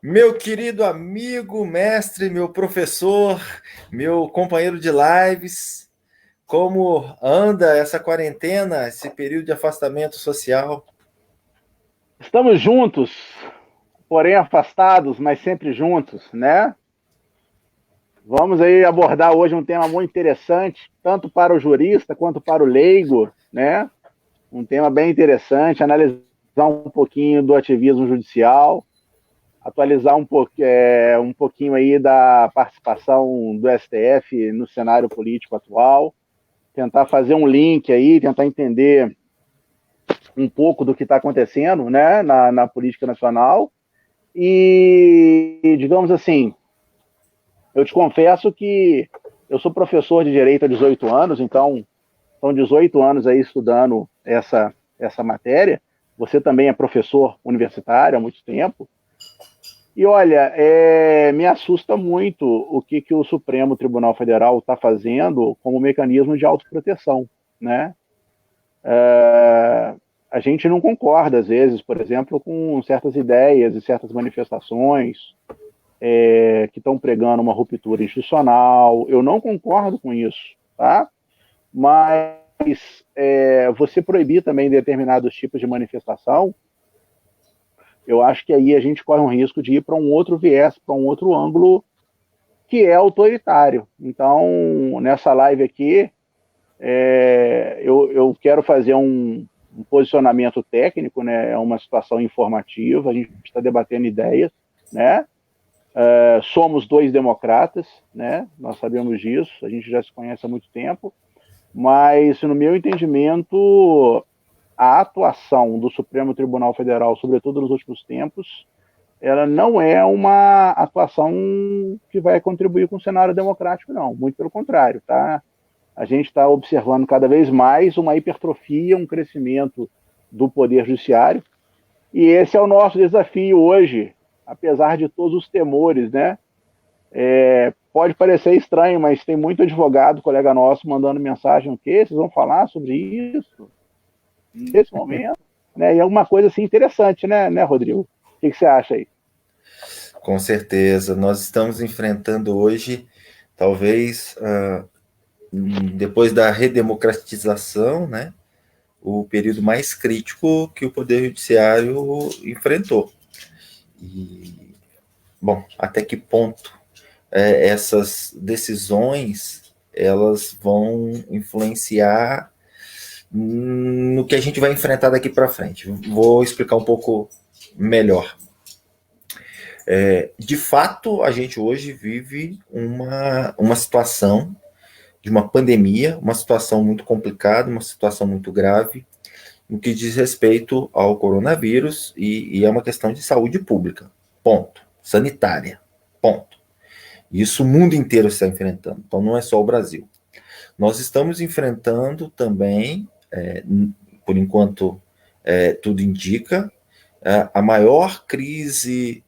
Meu querido amigo, mestre, meu professor, meu companheiro de lives, como anda essa quarentena, esse período de afastamento social? Estamos juntos, porém afastados, mas sempre juntos, né? Vamos aí abordar hoje um tema muito interessante, tanto para o jurista quanto para o leigo, né? Um tema bem interessante, analisar um pouquinho do ativismo judicial, atualizar um pouquinho aí da participação do STF no cenário político atual, tentar fazer um link aí, tentar entender um pouco do que está acontecendo, né, na política nacional. E, digamos assim, eu te confesso que eu sou professor de Direito há 18 anos, então são 18 anos aí estudando essa matéria. Você também é professor universitário há muito tempo. E olha, me assusta muito o que o Supremo Tribunal Federal está fazendo como mecanismo de autoproteção, né? A gente não concorda, às vezes, por exemplo, com certas ideias e certas manifestações que estão pregando uma ruptura institucional. Eu não concordo com isso, tá? Mas você proibir também determinados tipos de manifestação, eu acho que aí a gente corre um risco de ir para um outro viés, para um outro ângulo que é autoritário. Então, nessa live aqui, eu quero fazer um posicionamento técnico, né? É uma situação informativa, a gente está debatendo ideias, né? Somos dois democratas, né? Nós sabemos disso, a gente já se conhece há muito tempo, mas, no meu entendimento, a atuação do Supremo Tribunal Federal, sobretudo nos últimos tempos, ela não é uma atuação que vai contribuir com o cenário democrático, não. Muito pelo contrário, tá? A gente está observando cada vez mais uma hipertrofia, um crescimento do poder judiciário, e esse é o nosso desafio hoje, apesar de todos os temores, né? Pode parecer estranho, mas tem muito advogado, colega nosso, mandando mensagem: o quê? Vocês vão falar sobre isso nesse momento? Né? E é uma coisa assim interessante, né, Rodrigo? O que você acha aí? Com certeza, nós estamos enfrentando hoje, talvez, depois da redemocratização, né, o período mais crítico que o Poder Judiciário enfrentou. E, bom, até que ponto essas decisões elas vão influenciar no que a gente vai enfrentar daqui para frente. Vou explicar um pouco melhor. De fato, a gente hoje vive uma situação de uma pandemia, uma situação muito complicada, uma situação muito grave, no que diz respeito ao coronavírus, e é uma questão de saúde pública. Ponto. Sanitária. Ponto. Isso o mundo inteiro está enfrentando, então não é só o Brasil. Nós estamos enfrentando também, por enquanto tudo indica, a maior crise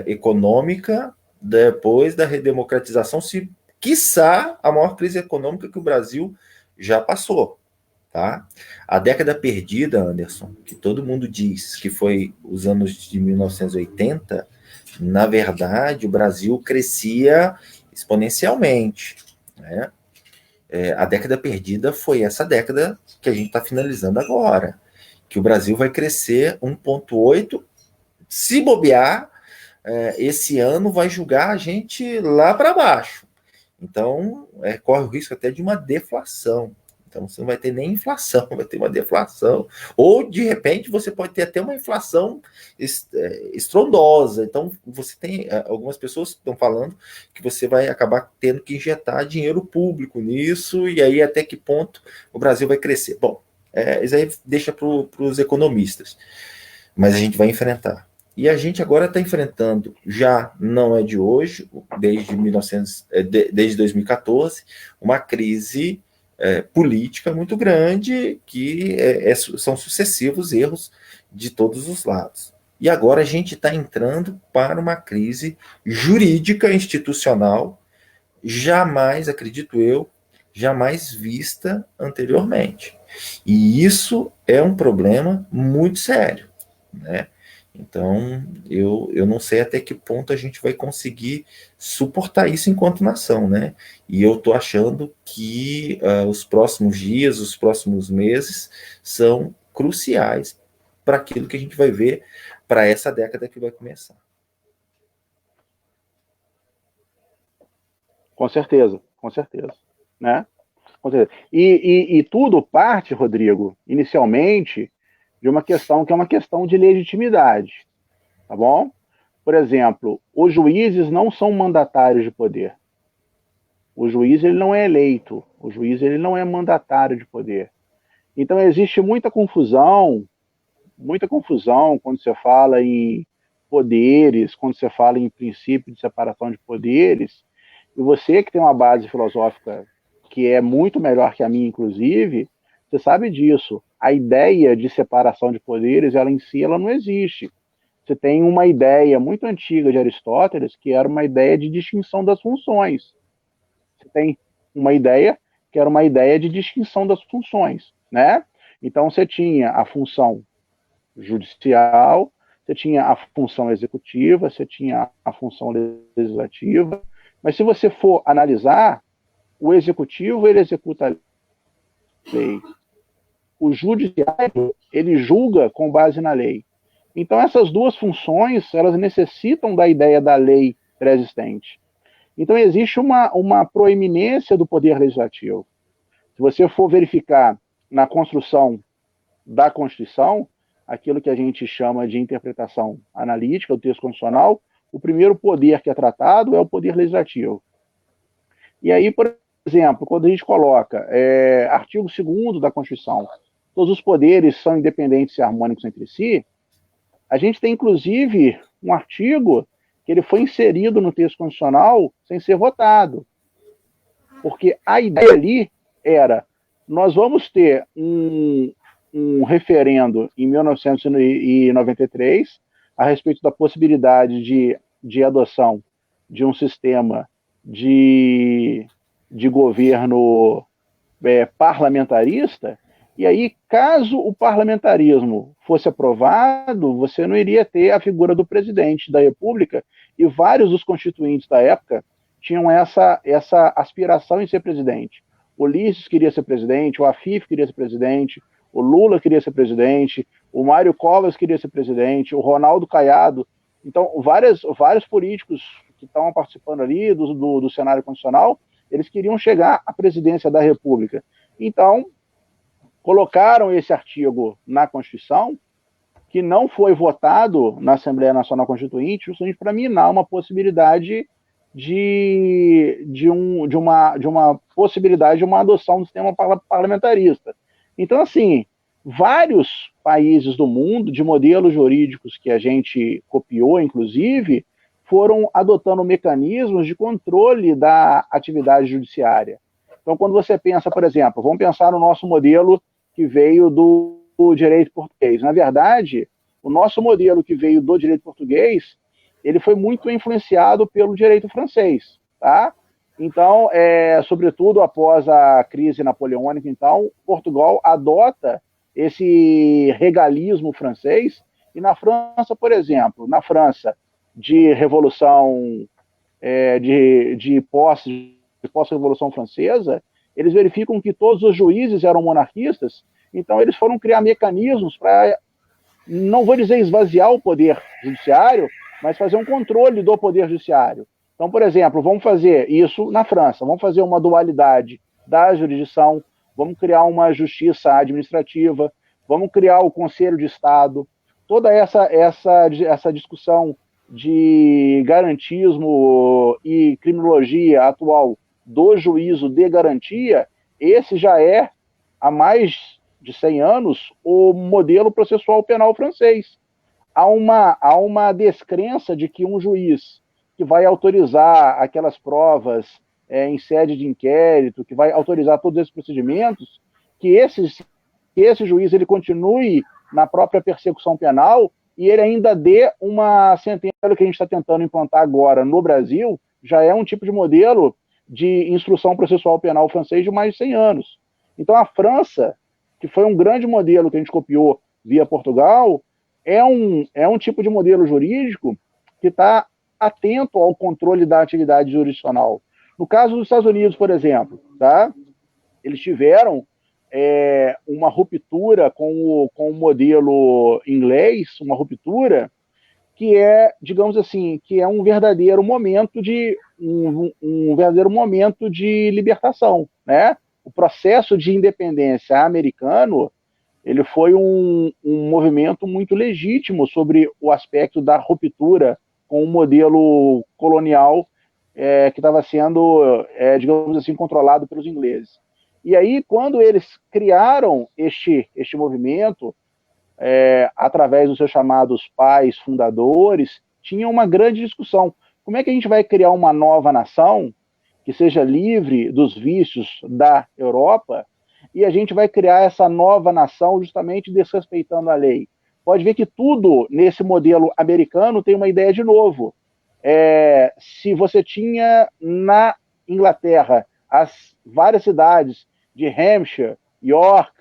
econômica depois da redemocratização, se quiçá a maior crise econômica que o Brasil já passou. Tá? A década perdida, Anderson, que todo mundo diz que foi os anos de 1980, na verdade, o Brasil crescia exponencialmente. Né? A década perdida foi essa década que a gente está finalizando agora, que o Brasil vai crescer 1,8. Se bobear, esse ano vai julgar a gente lá para baixo. Então, corre o risco até de uma deflação. Então, você não vai ter nem inflação, vai ter uma deflação. Ou, de repente, você pode ter até uma inflação estrondosa. Então, você tem algumas pessoas que estão falando que você vai acabar tendo que injetar dinheiro público nisso, e aí até que ponto o Brasil vai crescer. Bom, isso aí deixa para os economistas. Mas a gente vai enfrentar. E a gente agora está enfrentando, já não é de hoje, desde 2014, uma crise política muito grande, que são sucessivos erros de todos os lados. E agora a gente está entrando para uma crise jurídica institucional, jamais, acredito eu, jamais vista anteriormente. E isso é um problema muito sério. né? Então, eu não sei até que ponto a gente vai conseguir suportar isso enquanto nação, né? E eu estou achando que os próximos dias, os próximos meses são cruciais para aquilo que a gente vai ver para essa década que vai começar. Com certeza, né? Com certeza. E tudo parte, Rodrigo, inicialmente, de uma questão que é uma questão de legitimidade, tá bom? Por exemplo, os juízes não são mandatários de poder. O juiz ele não é eleito, o juiz ele não é mandatário de poder. Então existe muita confusão quando você fala em poderes, quando você fala em princípio de separação de poderes, e você que tem uma base filosófica que é muito melhor que a minha, inclusive, você sabe disso. A ideia de separação de poderes, ela em si, ela não existe. Você tem uma ideia muito antiga de Aristóteles, que era uma ideia de distinção das funções. Você tem uma ideia que era uma ideia de distinção das funções, né? Então você tinha a função judicial, você tinha a função executiva, você tinha a função legislativa, mas se você for analisar, o executivo ele executa a lei, o judiciário ele julga com base na lei. Então essas duas funções elas necessitam da ideia da lei pré-existente. Então existe uma proeminência do poder legislativo. Se você for verificar na construção da Constituição, aquilo que a gente chama de interpretação analítica do texto constitucional, o primeiro poder que é tratado é o poder legislativo. E aí, por exemplo, quando a gente coloca artigo 2º da Constituição, todos os poderes são independentes e harmônicos entre si, a gente tem, inclusive, um artigo que ele foi inserido no texto constitucional sem ser votado. Porque a ideia ali era, nós vamos ter um referendo em 1993 a respeito da possibilidade de adoção de um sistema de governo parlamentarista, e aí, caso o parlamentarismo fosse aprovado, você não iria ter a figura do presidente da República, e vários dos constituintes da época tinham essa aspiração em ser presidente. O Ulisses queria ser presidente, o Afif queria ser presidente, o Lula queria ser presidente, o Mário Covas queria ser presidente, o Ronaldo Caiado. Então, vários políticos que estavam participando ali do cenário constitucional, eles queriam chegar à presidência da República. Então, colocaram esse artigo na Constituição, que não foi votado na Assembleia Nacional Constituinte, justamente para minar uma possibilidade de uma possibilidade de uma adoção do sistema parlamentarista. Então, assim, vários países do mundo, de modelos jurídicos que a gente copiou, inclusive, foram adotando mecanismos de controle da atividade judiciária. Então, quando você pensa, por exemplo, vamos pensar no nosso modelo que veio do direito português. Na verdade, o nosso modelo que veio do direito português, ele foi muito influenciado pelo direito francês, tá? Então, sobretudo após a crise napoleônica, então, Portugal adota esse regalismo francês, e na França, por exemplo, na França, de revolução, de pós-revolução francesa, eles verificam que todos os juízes eram monarquistas, então eles foram criar mecanismos para, não vou dizer esvaziar o poder judiciário, mas fazer um controle do poder judiciário. Então, por exemplo, vamos fazer isso na França, vamos fazer uma dualidade da jurisdição, vamos criar uma justiça administrativa, vamos criar o Conselho de Estado, toda essa discussão de garantismo e criminologia atual do juízo de garantia, esse já é, há mais de 100 anos, o modelo processual penal francês. Há uma descrença de que um juiz que vai autorizar aquelas provas em sede de inquérito, que vai autorizar todos esses procedimentos, que esse juiz ele continue na própria persecução penal e ele ainda dê uma sentença. O que a gente está tentando implantar agora no Brasil já é um tipo de modelo de instrução processual penal francês de mais de 100 anos. Então a França, que foi um grande modelo que a gente copiou via Portugal, é um tipo de modelo jurídico que está atento ao controle da atividade jurisdicional. No caso dos Estados Unidos, por exemplo, tá? Eles tiveram uma ruptura com o modelo inglês, uma ruptura que digamos assim, que é um verdadeiro momento de libertação, né? O processo de independência americano, ele foi um movimento muito legítimo sobre o aspecto da ruptura com o modelo colonial que estava sendo, digamos assim, controlado pelos ingleses. E aí, quando eles criaram este movimento, através dos seus chamados pais fundadores, tinha uma grande discussão. Como é que a gente vai criar uma nova nação que seja livre dos vícios da Europa e a gente vai criar essa nova nação justamente desrespeitando a lei? Pode ver que tudo nesse modelo americano tem uma ideia de novo. Se você tinha na Inglaterra as várias cidades de Hampshire, York,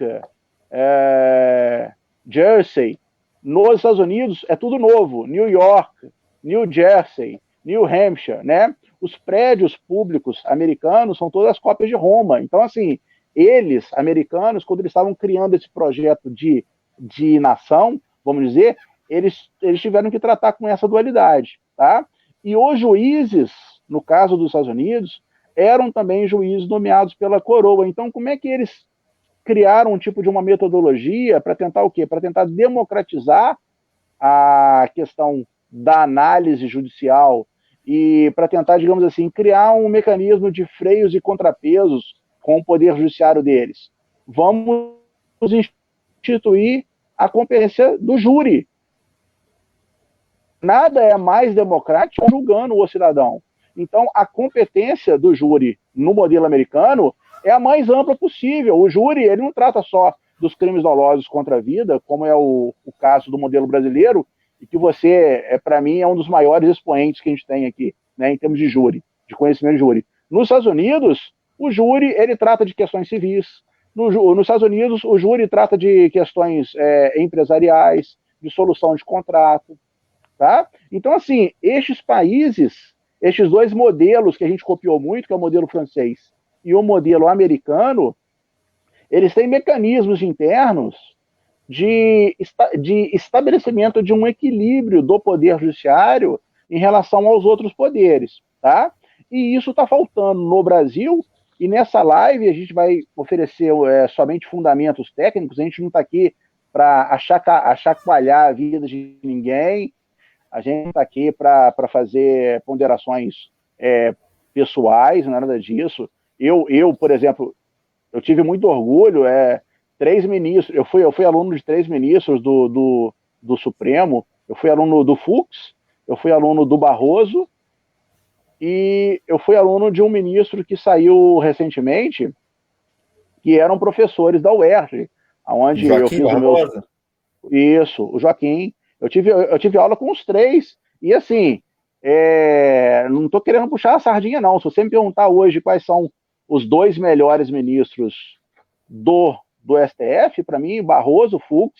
Jersey, nos Estados Unidos é tudo novo. New York, New Jersey, New Hampshire, né? Os prédios públicos americanos são todas cópias de Roma. Então, assim, eles, americanos, quando eles estavam criando esse projeto de nação, vamos dizer, eles tiveram que tratar com essa dualidade, tá? E os juízes, no caso dos Estados Unidos, eram também juízes nomeados pela coroa. Então, como é que eles criaram um tipo de uma metodologia para tentar o quê? Para tentar democratizar a questão da análise judicial e para tentar, digamos assim, criar um mecanismo de freios e contrapesos com o poder judiciário deles. Vamos instituir a competência do júri. Nada é mais democrático julgando o cidadão. Então, a competência do júri no modelo americano é a mais ampla possível. O júri, ele não trata só dos crimes dolosos contra a vida, como é o caso do modelo brasileiro, e que você, para mim, é um dos maiores expoentes que a gente tem aqui, né, em termos de júri, de conhecimento de júri. Nos Estados Unidos, o júri, ele trata de questões civis. Nos Estados Unidos, o júri trata de questões empresariais, de solução de contrato, tá? Então, assim, estes países, estes dois modelos que a gente copiou muito, que é o modelo francês e o modelo americano, eles têm mecanismos internos de estabelecimento de um equilíbrio do poder judiciário em relação aos outros poderes, tá? E isso está faltando no Brasil, e nessa live a gente vai oferecer somente fundamentos técnicos, a gente não está aqui para achacoalhar a vida de ninguém, a gente está aqui para fazer ponderações pessoais, não é nada disso. Eu, por exemplo, eu tive muito orgulho, 3 ministros, eu fui aluno de 3 ministros do Supremo, eu fui aluno do Fux, eu fui aluno do Barroso, e eu fui aluno de um ministro que saiu recentemente, que eram professores da UERJ, onde eu Joaquim fiz o meu... Barbosa. Isso, o Joaquim. Eu tive aula com os 3, e assim, não estou querendo puxar a sardinha, não. Se você me perguntar hoje quais são os 2 melhores ministros do STF, para mim, Barroso, Fux,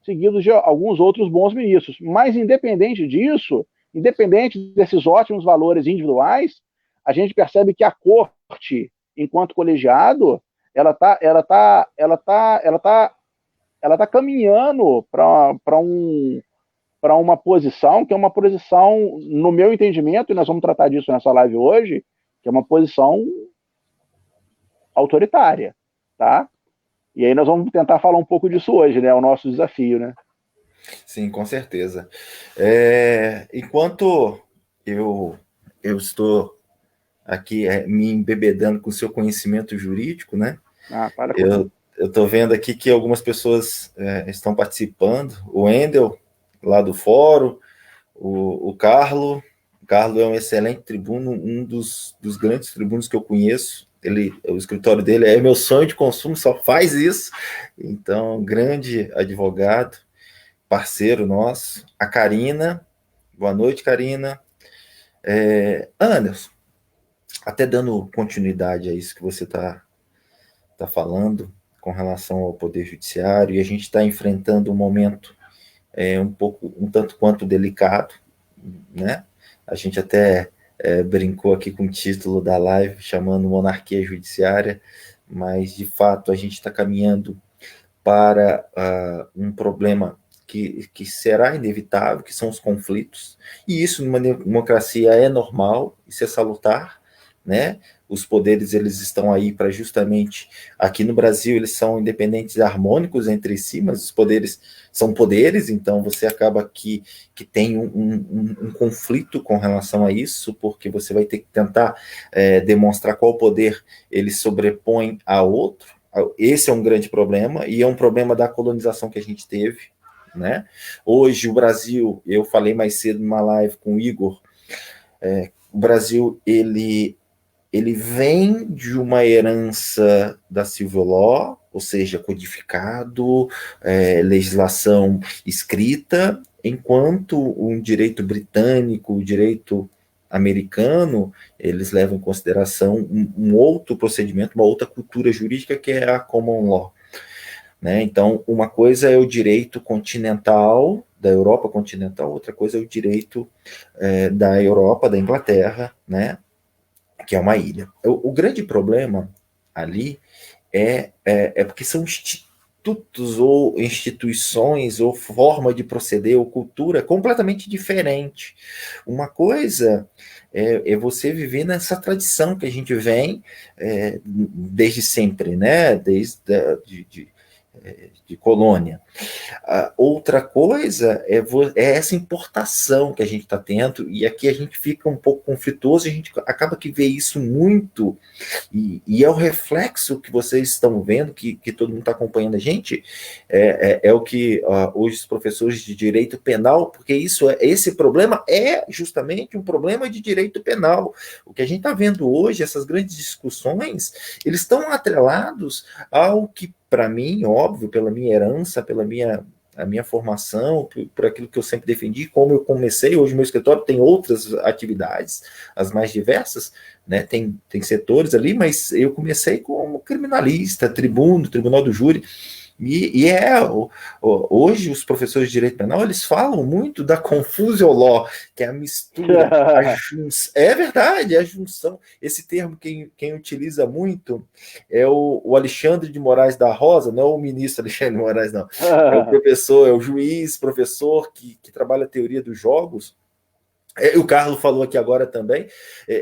seguidos de alguns outros bons ministros. Mas, independente disso, independente desses ótimos valores individuais, a gente percebe que a corte, enquanto colegiado, ela tá caminhando para uma posição que é uma posição, no meu entendimento, e nós vamos tratar disso nessa live hoje, que é uma posição autoritária, tá? E aí nós vamos tentar falar um pouco disso hoje, né? O nosso desafio, né? Sim, com certeza. Enquanto eu estou aqui me embebedando com o seu conhecimento jurídico, né? Para com Eu estou vendo aqui que algumas pessoas estão participando. O Wendel, lá do fórum, o Carlo. O Carlo é um excelente tribuno, um dos grandes tribunos que eu conheço. O escritório dele é meu sonho de consumo, só faz isso. Então, grande advogado, parceiro nosso. A Karina. Boa noite, Karina. Anderson, até dando continuidade a isso que você está falando com relação ao Poder Judiciário, e a gente está enfrentando um momento um tanto quanto delicado, né? A gente até brincou aqui com o título da live, chamando monarquia judiciária, mas de fato a gente está caminhando para um problema que será inevitável, que são os conflitos, e isso numa democracia é normal, isso é salutar, né? Os poderes, eles estão aí para justamente, aqui no Brasil, eles são independentes e harmônicos entre si, mas os poderes são poderes, então você acaba que tem um conflito com relação a isso, porque você vai ter que tentar demonstrar qual poder ele sobrepõe a outro. Esse é um grande problema, e é um problema da colonização que a gente teve, né? Hoje, o Brasil, eu falei mais cedo numa live com o Igor, o Brasil, ele vem de uma herança da Civil Law, ou seja, codificado, legislação escrita, enquanto um direito britânico, o direito americano, eles levam em consideração um outro procedimento, uma outra cultura jurídica, que é a common law. Né? Então, uma coisa é o direito continental, da Europa continental, outra coisa é o direito da Europa, da Inglaterra, né? Que é uma ilha. O grande problema ali é porque são institutos ou instituições ou forma de proceder ou cultura completamente diferente. Uma coisa é você viver nessa tradição que a gente vem desde sempre, né? Desde de colônia. Outra coisa é essa importação que a gente está tendo, e aqui a gente fica um pouco conflituoso, a gente acaba que vê isso muito, e é o reflexo que vocês estão vendo, que todo mundo está acompanhando a gente, é o que hoje os professores de direito penal, porque esse problema é justamente um problema de direito penal. O que a gente está vendo hoje, essas grandes discussões, eles estão atrelados ao que, para mim, óbvio, pela minha herança, pela a minha formação, por aquilo que eu sempre defendi, como eu comecei, hoje meu escritório tem outras atividades, as mais diversas, né? Tem setores ali, mas eu comecei como criminalista, tribunal do júri, hoje os professores de direito penal, eles falam muito da confusio law, que é a mistura, é verdade, é a junção. Esse termo quem utiliza muito é o Alexandre de Moraes da Rosa, não é o ministro Alexandre de Moraes, não. É o professor, é o juiz, professor que trabalha a teoria dos jogos. O Carlos falou aqui agora também.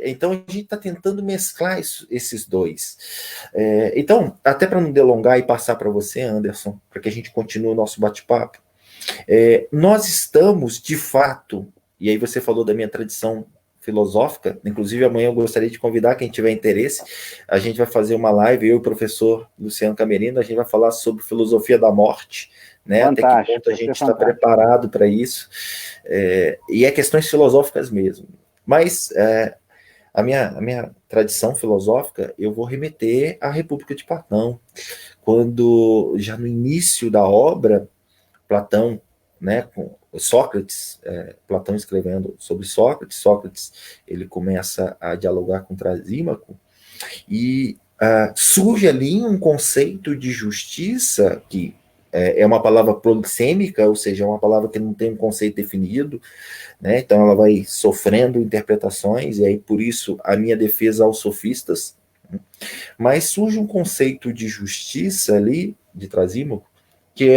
Então, a gente está tentando mesclar esses dois. Então, até para não delongar e passar para você, Anderson, para que a gente continue o nosso bate-papo, nós estamos, de fato, e aí você falou da minha tradição filosófica, inclusive amanhã eu gostaria de convidar quem tiver interesse, a gente vai fazer uma live, eu e o professor Luciano Camerino, a gente vai falar sobre filosofia da morte, né? Até que ponto a gente está preparado para isso, e é questões filosóficas mesmo. Mas a minha tradição filosófica, eu vou remeter à República de Platão, quando já no início da obra, Platão, né, com Sócrates, Platão escrevendo sobre Sócrates ele começa a dialogar com Trasímaco, e surge ali um conceito de justiça que é uma palavra polissêmica, ou seja, é uma palavra que não tem um conceito definido, né? Então ela vai sofrendo interpretações, e aí por isso a minha defesa aos sofistas, mas surge um conceito de justiça ali, de Trasímaco, que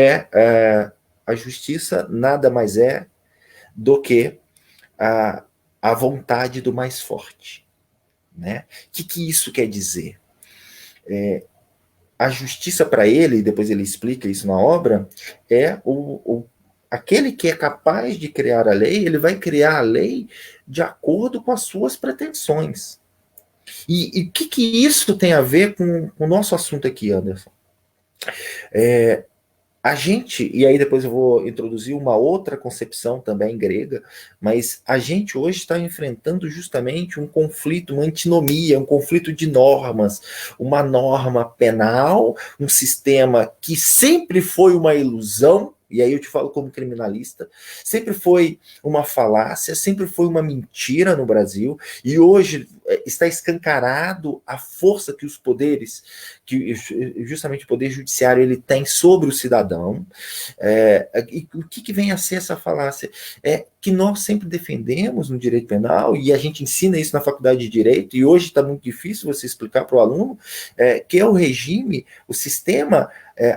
a justiça nada mais é do que a vontade do mais forte, né? O que isso quer dizer? A justiça para ele, e depois ele explica isso na obra, é aquele que é capaz de criar a lei, ele vai criar a lei de acordo com as suas pretensões. E o que isso tem a ver com o nosso assunto aqui, Anderson? A gente, e aí depois eu vou introduzir uma outra concepção também grega, mas a gente hoje está enfrentando justamente um conflito, uma antinomia, um conflito de normas, uma norma penal, um sistema que sempre foi uma ilusão, e aí eu te falo como criminalista, sempre foi uma falácia, sempre foi uma mentira no Brasil, e hoje está escancarado a força que os poderes, que justamente o poder judiciário ele tem sobre o cidadão. E o que vem a ser essa falácia? É que nós sempre defendemos no direito penal, e a gente ensina isso na faculdade de Direito, e hoje está muito difícil você explicar para o aluno, que é o regime, o sistema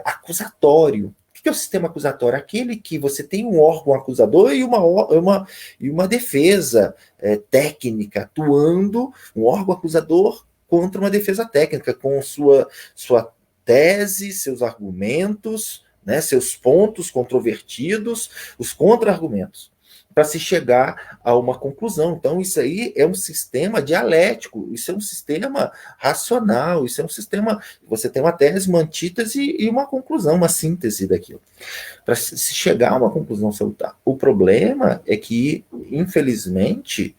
acusatório. O que é o sistema acusatório? Aquele que você tem um órgão acusador e uma defesa técnica atuando, um órgão acusador contra uma defesa técnica, com sua tese, seus argumentos, né, seus pontos controvertidos, os contra-argumentos, para se chegar a uma conclusão. Então, isso aí é um sistema dialético, isso é um sistema racional, isso é um sistema. Você tem uma tese, uma antítese e uma conclusão, uma síntese daquilo, para se chegar a uma conclusão salutar. O problema é que, infelizmente,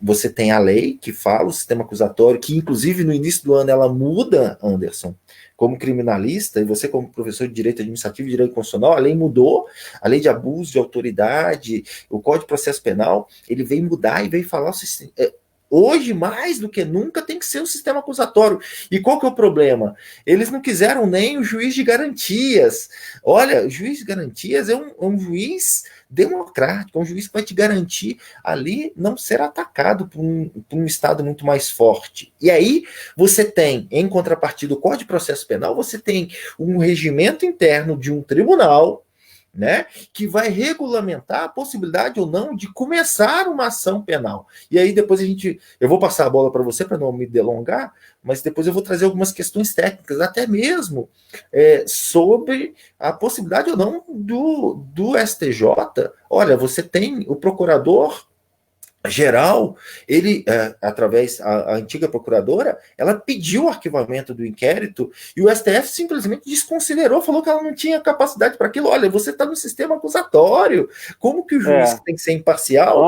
você tem a lei que fala o sistema acusatório, que inclusive no início do ano ela muda, Anderson, como criminalista, e você como professor de Direito Administrativo e Direito Constitucional, a lei mudou, a lei de abuso de autoridade, o Código de Processo Penal, ele veio mudar e veio falar, hoje, mais do que nunca, tem que ser o sistema acusatório. E qual que é o problema? Eles não quiseram nem o juiz de garantias. Olha, o juiz de garantias é um juiz democrático, é um juiz que vai te garantir ali não ser atacado por um Estado muito mais forte. E aí você tem, em contrapartida, o Código de Processo Penal, você tem um regimento interno de um tribunal, né, que vai regulamentar a possibilidade ou não de começar uma ação penal. E aí depois eu vou passar a bola para você para não me delongar, mas depois eu vou trazer algumas questões técnicas, até mesmo sobre a possibilidade ou não do STJ. Olha, você tem o procurador geral, ele, através a antiga procuradora, ela pediu o arquivamento do inquérito e o STF simplesmente desconsiderou, falou que ela não tinha capacidade para aquilo. Olha, você está no sistema acusatório, como que o juiz tem que ser imparcial?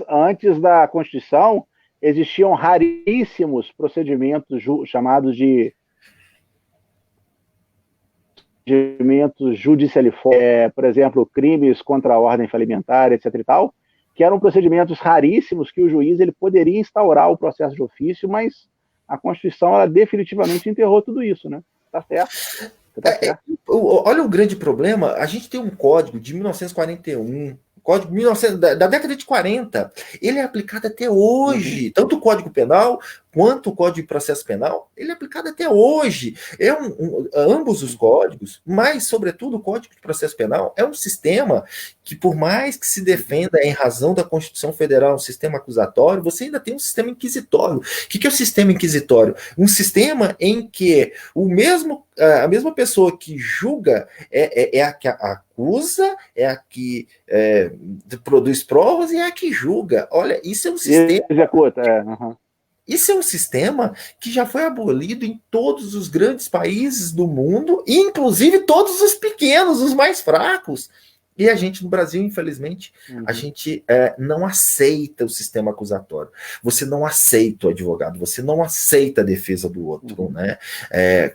Antes da Constituição, existiam raríssimos procedimentos chamados de procedimentos judicialiformes, por exemplo, crimes contra a ordem falimentar, etc. e tal, que eram procedimentos raríssimos que o juiz ele poderia instaurar o processo de ofício, mas a Constituição ela definitivamente enterrou tudo isso, né? Tá certo. Olha o grande problema, a gente tem um código de 1941, código da década de 40, ele é aplicado até hoje, tanto o Código Penal quanto o Código de Processo Penal, ele é aplicado até hoje. Ambos os códigos, mas, sobretudo, o Código de Processo Penal é um sistema que, por mais que se defenda em razão da Constituição Federal um sistema acusatório, você ainda tem um sistema inquisitório. O que é o sistema inquisitório? Um sistema em que a mesma pessoa que julga é a que acusa, é a que produz provas e é a que julga. Olha, isso é um sistema... Executa, Isso é um sistema que já foi abolido em todos os grandes países do mundo, inclusive todos os pequenos, os mais fracos. E a gente, no Brasil, infelizmente, a gente não aceita o sistema acusatório. Você não aceita o advogado, você não aceita a defesa do outro, né?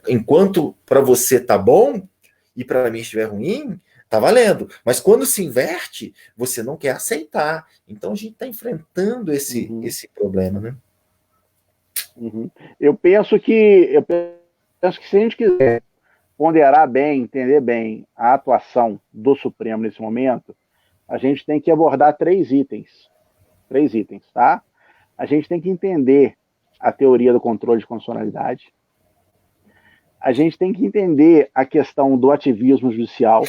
Enquanto para você tá bom e para mim estiver ruim, tá valendo. Mas quando se inverte, você não quer aceitar. Então a gente está enfrentando esse problema, né? Eu penso que se a gente quiser ponderar bem, entender bem a atuação do Supremo nesse momento, a gente tem que abordar três itens, tá? A gente tem que entender a teoria do controle de constitucionalidade, a gente tem que entender a questão do ativismo judicial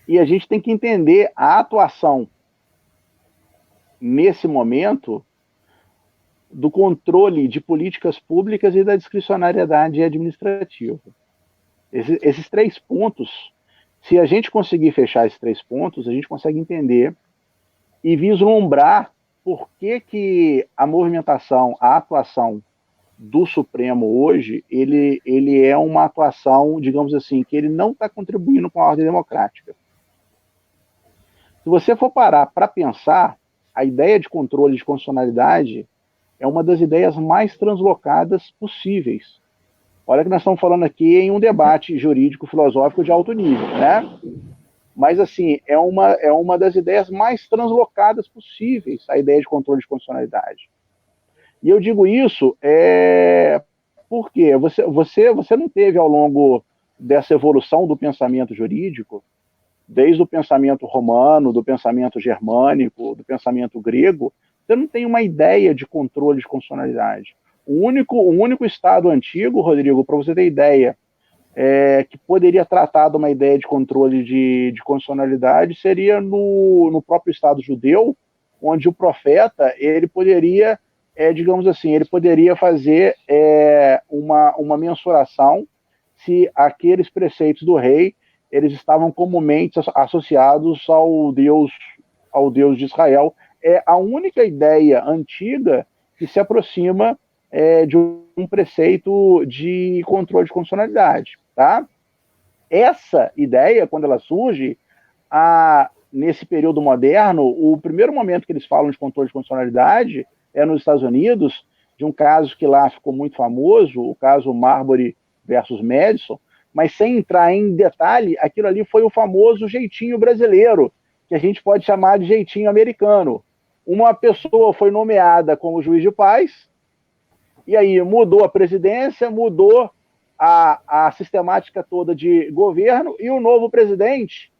e a gente tem que entender a atuação nesse momento do controle de políticas públicas e da discricionariedade administrativa. Esses três pontos, se a gente conseguir fechar esses três pontos, a gente consegue entender e vislumbrar por que a movimentação, a atuação do Supremo hoje, ele é uma atuação, digamos assim, que ele não está contribuindo com a ordem democrática. Se você for parar para pensar, a ideia de controle de constitucionalidade é uma das ideias mais translocadas possíveis. Olha que nós estamos falando aqui em um debate jurídico-filosófico de alto nível, né? Mas, assim, é uma das ideias mais translocadas possíveis, a ideia de controle de constitucionalidade. E eu digo isso porque você não teve, ao longo dessa evolução do pensamento jurídico, desde o pensamento romano, do pensamento germânico, do pensamento grego, você não tem uma ideia de controle de constitucionalidade. O único Estado antigo, Rodrigo, para você ter ideia, que poderia tratar de uma ideia de controle de constitucionalidade seria no próprio Estado judeu, onde o profeta ele poderia, digamos assim, ele poderia fazer uma mensuração se aqueles preceitos do rei eles estavam comumente associados ao Deus de Israel. É a única ideia antiga que se aproxima de um preceito de controle de constitucionalidade. Tá? Essa ideia, quando ela surge, nesse período moderno, o primeiro momento que eles falam de controle de constitucionalidade é nos Estados Unidos, de um caso que lá ficou muito famoso, o caso Marbury versus Madison, mas sem entrar em detalhe, aquilo ali foi o famoso jeitinho brasileiro, que a gente pode chamar de jeitinho americano. Uma pessoa foi nomeada como juiz de paz, e aí mudou a presidência, mudou a sistemática toda de governo, e o novo presidente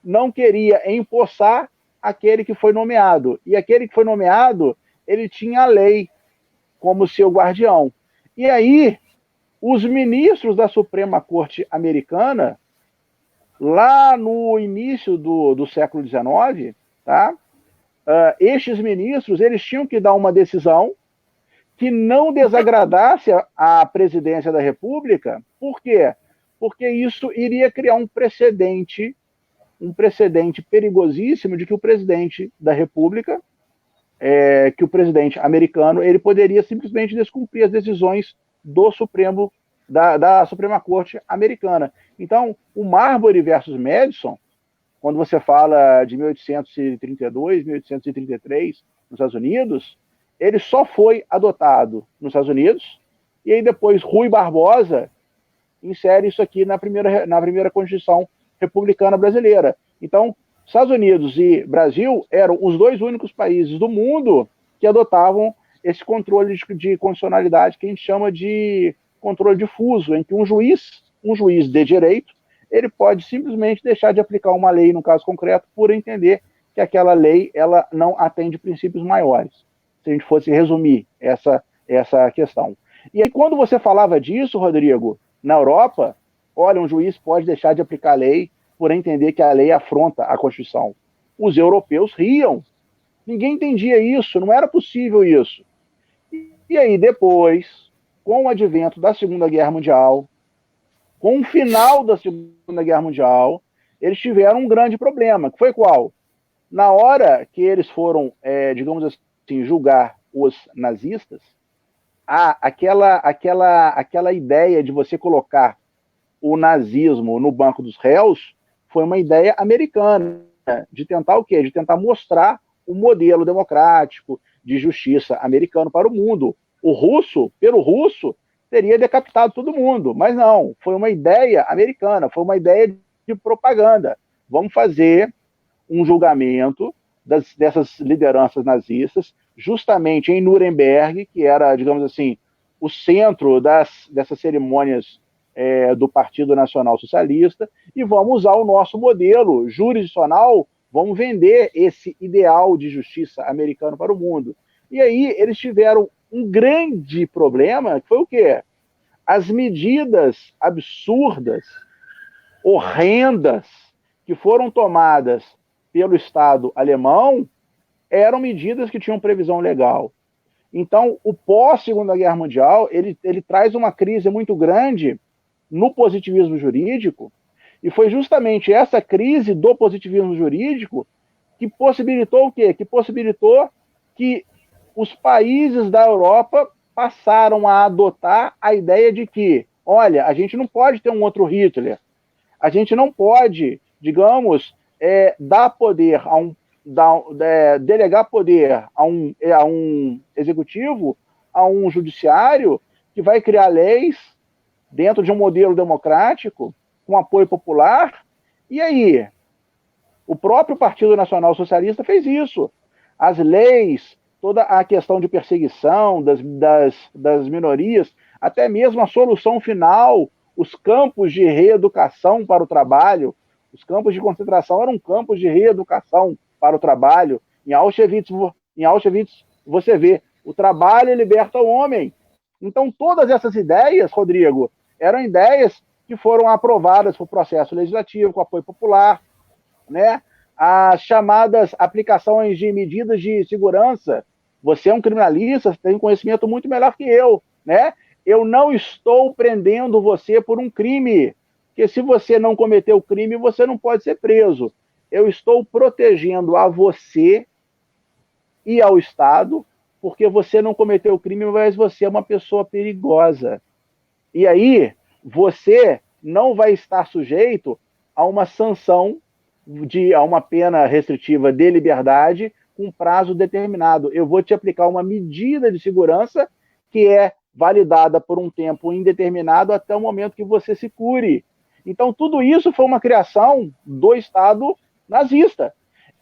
não queria empossar aquele que foi nomeado. E aquele que foi nomeado, ele tinha a lei como seu guardião. E aí, os ministros da Suprema Corte Americana, lá no início do século XIX, tá? Estes ministros eles tinham que dar uma decisão que não desagradasse a presidência da República. Por quê? Porque isso iria criar um precedente perigosíssimo de que o presidente da República, que o presidente americano, ele poderia simplesmente descumprir as decisões do Supremo, da Suprema Corte americana. Então, o Marbury versus Madison, quando você fala de 1832, 1833, nos Estados Unidos, ele só foi adotado nos Estados Unidos, e aí depois Rui Barbosa insere isso aqui na primeira Constituição Republicana Brasileira. Então, Estados Unidos e Brasil eram os dois únicos países do mundo que adotavam esse controle de constitucionalidade que a gente chama de controle difuso, em que um juiz de direito, ele pode simplesmente deixar de aplicar uma lei, no caso concreto, por entender que aquela lei ela não atende princípios maiores. Se a gente fosse resumir essa questão. E aí, quando você falava disso, Rodrigo, na Europa, olha, um juiz pode deixar de aplicar a lei por entender que a lei afronta a Constituição. Os europeus riam. Ninguém entendia isso, não era possível isso. E aí, depois, com o advento da Segunda Guerra Mundial, com o final da Segunda Guerra Mundial, eles tiveram um grande problema, que foi qual? Na hora que eles foram, digamos assim, julgar os nazistas, aquela ideia de você colocar o nazismo no banco dos réus foi uma ideia americana, de tentar o quê? De tentar mostrar o modelo democrático de justiça americano para o mundo. O russo, pelo russo, teria decapitado todo mundo, mas não, foi uma ideia americana, foi uma ideia de propaganda. Vamos fazer um julgamento dessas lideranças nazistas, justamente em Nuremberg, que era, digamos assim, o centro dessas cerimônias do Partido Nacional Socialista, e vamos usar o nosso modelo jurisdicional, vamos vender esse ideal de justiça americano para o mundo. E aí eles tiveram um grande problema, que foi o quê? As medidas absurdas, horrendas, que foram tomadas pelo Estado alemão, eram medidas que tinham previsão legal. Então, o pós-Segunda Guerra Mundial, ele traz uma crise muito grande no positivismo jurídico, e foi justamente essa crise do positivismo jurídico que possibilitou o quê? Que possibilitou que os países da Europa passaram a adotar a ideia de que, olha, a gente não pode ter um outro Hitler, a gente não pode, digamos, dar poder delegar poder a um executivo, a um judiciário que vai criar leis, dentro de um modelo democrático, com apoio popular. E aí? O próprio Partido Nacional Socialista fez isso. As leis, toda a questão de perseguição das minorias, até mesmo a solução final, os campos de reeducação para o trabalho, os campos de concentração eram campos de reeducação para o trabalho. Em Auschwitz você vê, o trabalho liberta o homem. Então, todas essas ideias, Rodrigo, eram ideias que foram aprovadas por processo legislativo, com apoio popular, né? As chamadas aplicações de medidas de segurança. Você é um criminalista, você tem um conhecimento muito melhor que eu, né? Eu não estou prendendo você por um crime, porque se você não cometeu o crime, você não pode ser preso. Eu estou protegendo a você e ao Estado, porque você não cometeu o crime, mas você é uma pessoa perigosa. E aí, você não vai estar sujeito a uma sanção, a uma pena restritiva de liberdade com prazo determinado. Eu vou te aplicar uma medida de segurança que é validada por um tempo indeterminado até o momento que você se cure. Então, tudo isso foi uma criação do Estado nazista.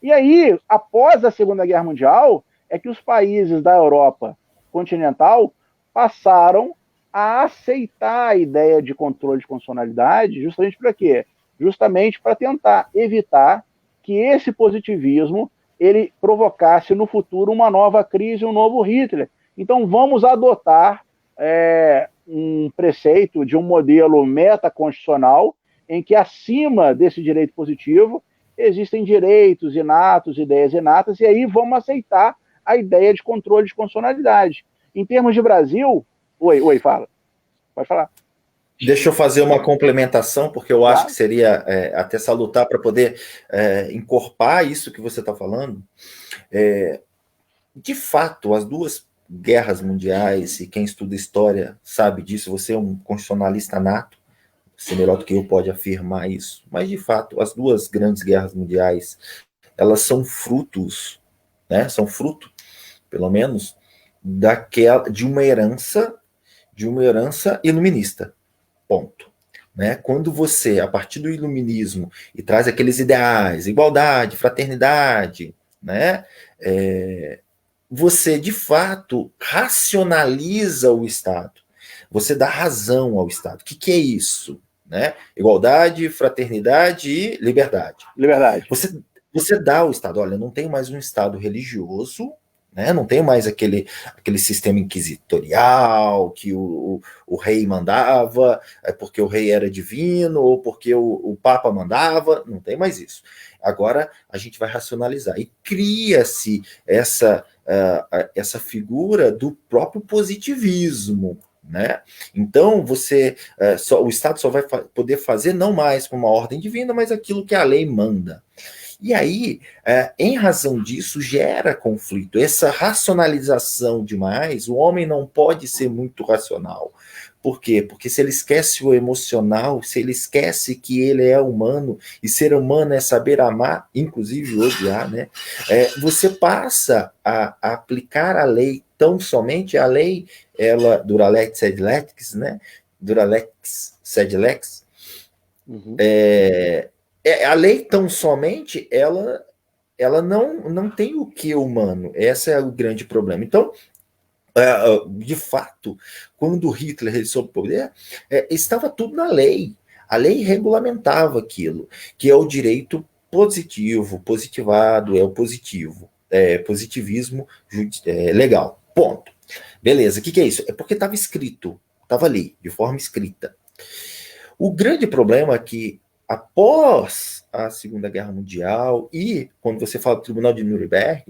E aí, após a Segunda Guerra Mundial, é que os países da Europa continental passaram a aceitar a ideia de controle de constitucionalidade justamente para quê? Justamente para tentar evitar que esse positivismo ele provocasse no futuro uma nova crise, um novo Hitler. Então vamos adotar um preceito de um modelo metaconstitucional em que acima desse direito positivo existem direitos inatos, ideias inatas, e aí vamos aceitar a ideia de controle de constitucionalidade. Em termos de Brasil... Oi, fala. Pode falar. Deixa eu fazer uma complementação, porque eu acho que seria até salutar para poder encorpar isso que você está falando. De fato, as duas guerras mundiais, e quem estuda história sabe disso, você é um constitucionalista nato, você melhor do que eu pode afirmar isso, mas de fato, as duas grandes guerras mundiais, elas são frutos, né? São fruto, pelo menos, de uma herança iluminista. Ponto. Né? Quando você, a partir do iluminismo, e traz aqueles ideais, igualdade, fraternidade, né? Você, de fato, racionaliza o Estado. Você dá razão ao Estado. O que é isso? Né? Igualdade, fraternidade e liberdade. Liberdade. Você dá ao Estado, olha, não tem mais um Estado religioso, né? Não tem mais aquele sistema inquisitorial que o rei mandava, porque o rei era divino, ou porque o Papa mandava, não tem mais isso. Agora a gente vai racionalizar. E cria-se essa figura do próprio positivismo. Né? Então o Estado só vai poder fazer não mais com uma ordem divina, mas aquilo que a lei manda. E aí, em razão disso, gera conflito. Essa racionalização demais, o homem não pode ser muito racional. Por quê? Porque se ele esquece o emocional, se ele esquece que ele é humano, e ser humano é saber amar, inclusive odiar, né? Você passa a aplicar a lei tão somente, a lei, ela, duralex sed lex, né? Duralex sed lex, a lei tão somente, ela não tem o que humano. Esse é o grande problema. Então, de fato, quando Hitler recebeu o poder, estava tudo na lei. A lei regulamentava aquilo, que é o direito positivo, positivado, é o positivo, positivismo legal. Ponto. Beleza, o que é isso? É porque estava escrito, estava ali, de forma escrita. O grande problema é que após a Segunda Guerra Mundial e quando você fala do Tribunal de Nuremberg,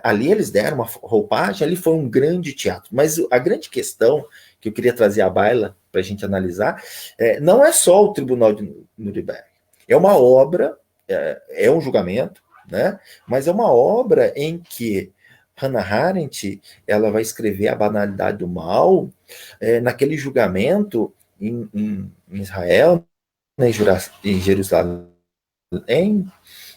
ali eles deram uma roupagem, ali foi um grande teatro. Mas a grande questão que eu queria trazer à baila para a gente analisar não é só o Tribunal de Nuremberg. É uma obra, é um julgamento, né? Mas é uma obra em que Hannah Arendt ela vai escrever a banalidade do mal naquele julgamento em Israel, em Jerusalém,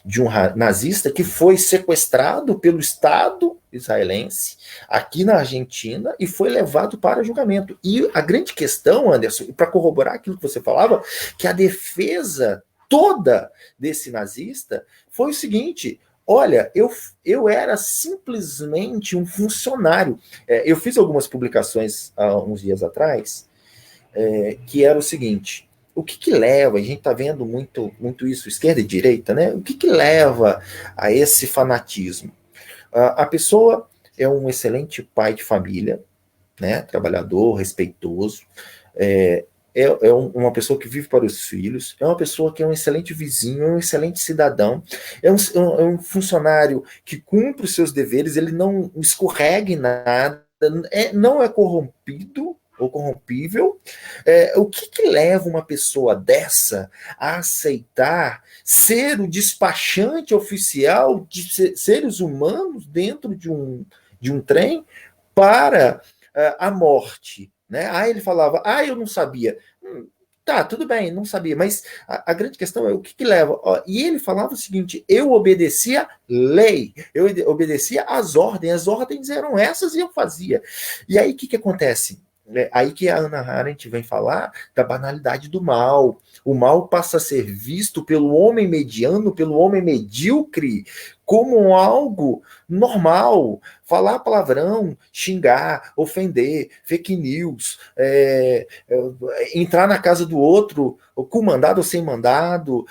de um nazista que foi sequestrado pelo Estado israelense aqui na Argentina e foi levado para julgamento. E a grande questão, Anderson, para corroborar aquilo que você falava, que a defesa toda desse nazista foi o seguinte: olha, eu era simplesmente um funcionário. Eu fiz algumas publicações há uns dias atrás, que era o seguinte: o que leva, a gente está vendo muito isso, esquerda e direita, né? O que leva a esse fanatismo? A pessoa é um excelente pai de família, né? Trabalhador, respeitoso, uma pessoa que vive para os filhos, é uma pessoa que é um excelente vizinho, é um excelente cidadão, é um funcionário que cumpre os seus deveres, ele não escorrega em nada, não é corrompido ou corrompível. O que leva uma pessoa dessa a aceitar ser o despachante oficial de seres humanos dentro de um trem para a morte? Né? Aí ele falava, eu não sabia. Tá, tudo bem, não sabia, mas a grande questão é o que leva. E ele falava o seguinte: eu obedecia lei, eu obedecia as ordens eram essas e eu fazia. E aí o que acontece? Aí que a Hannah Arendt vem falar da banalidade do mal. O mal passa a ser visto pelo homem mediano, pelo homem medíocre, como algo normal. Falar palavrão, xingar, ofender, fake news, entrar na casa do outro com mandado ou sem mandado,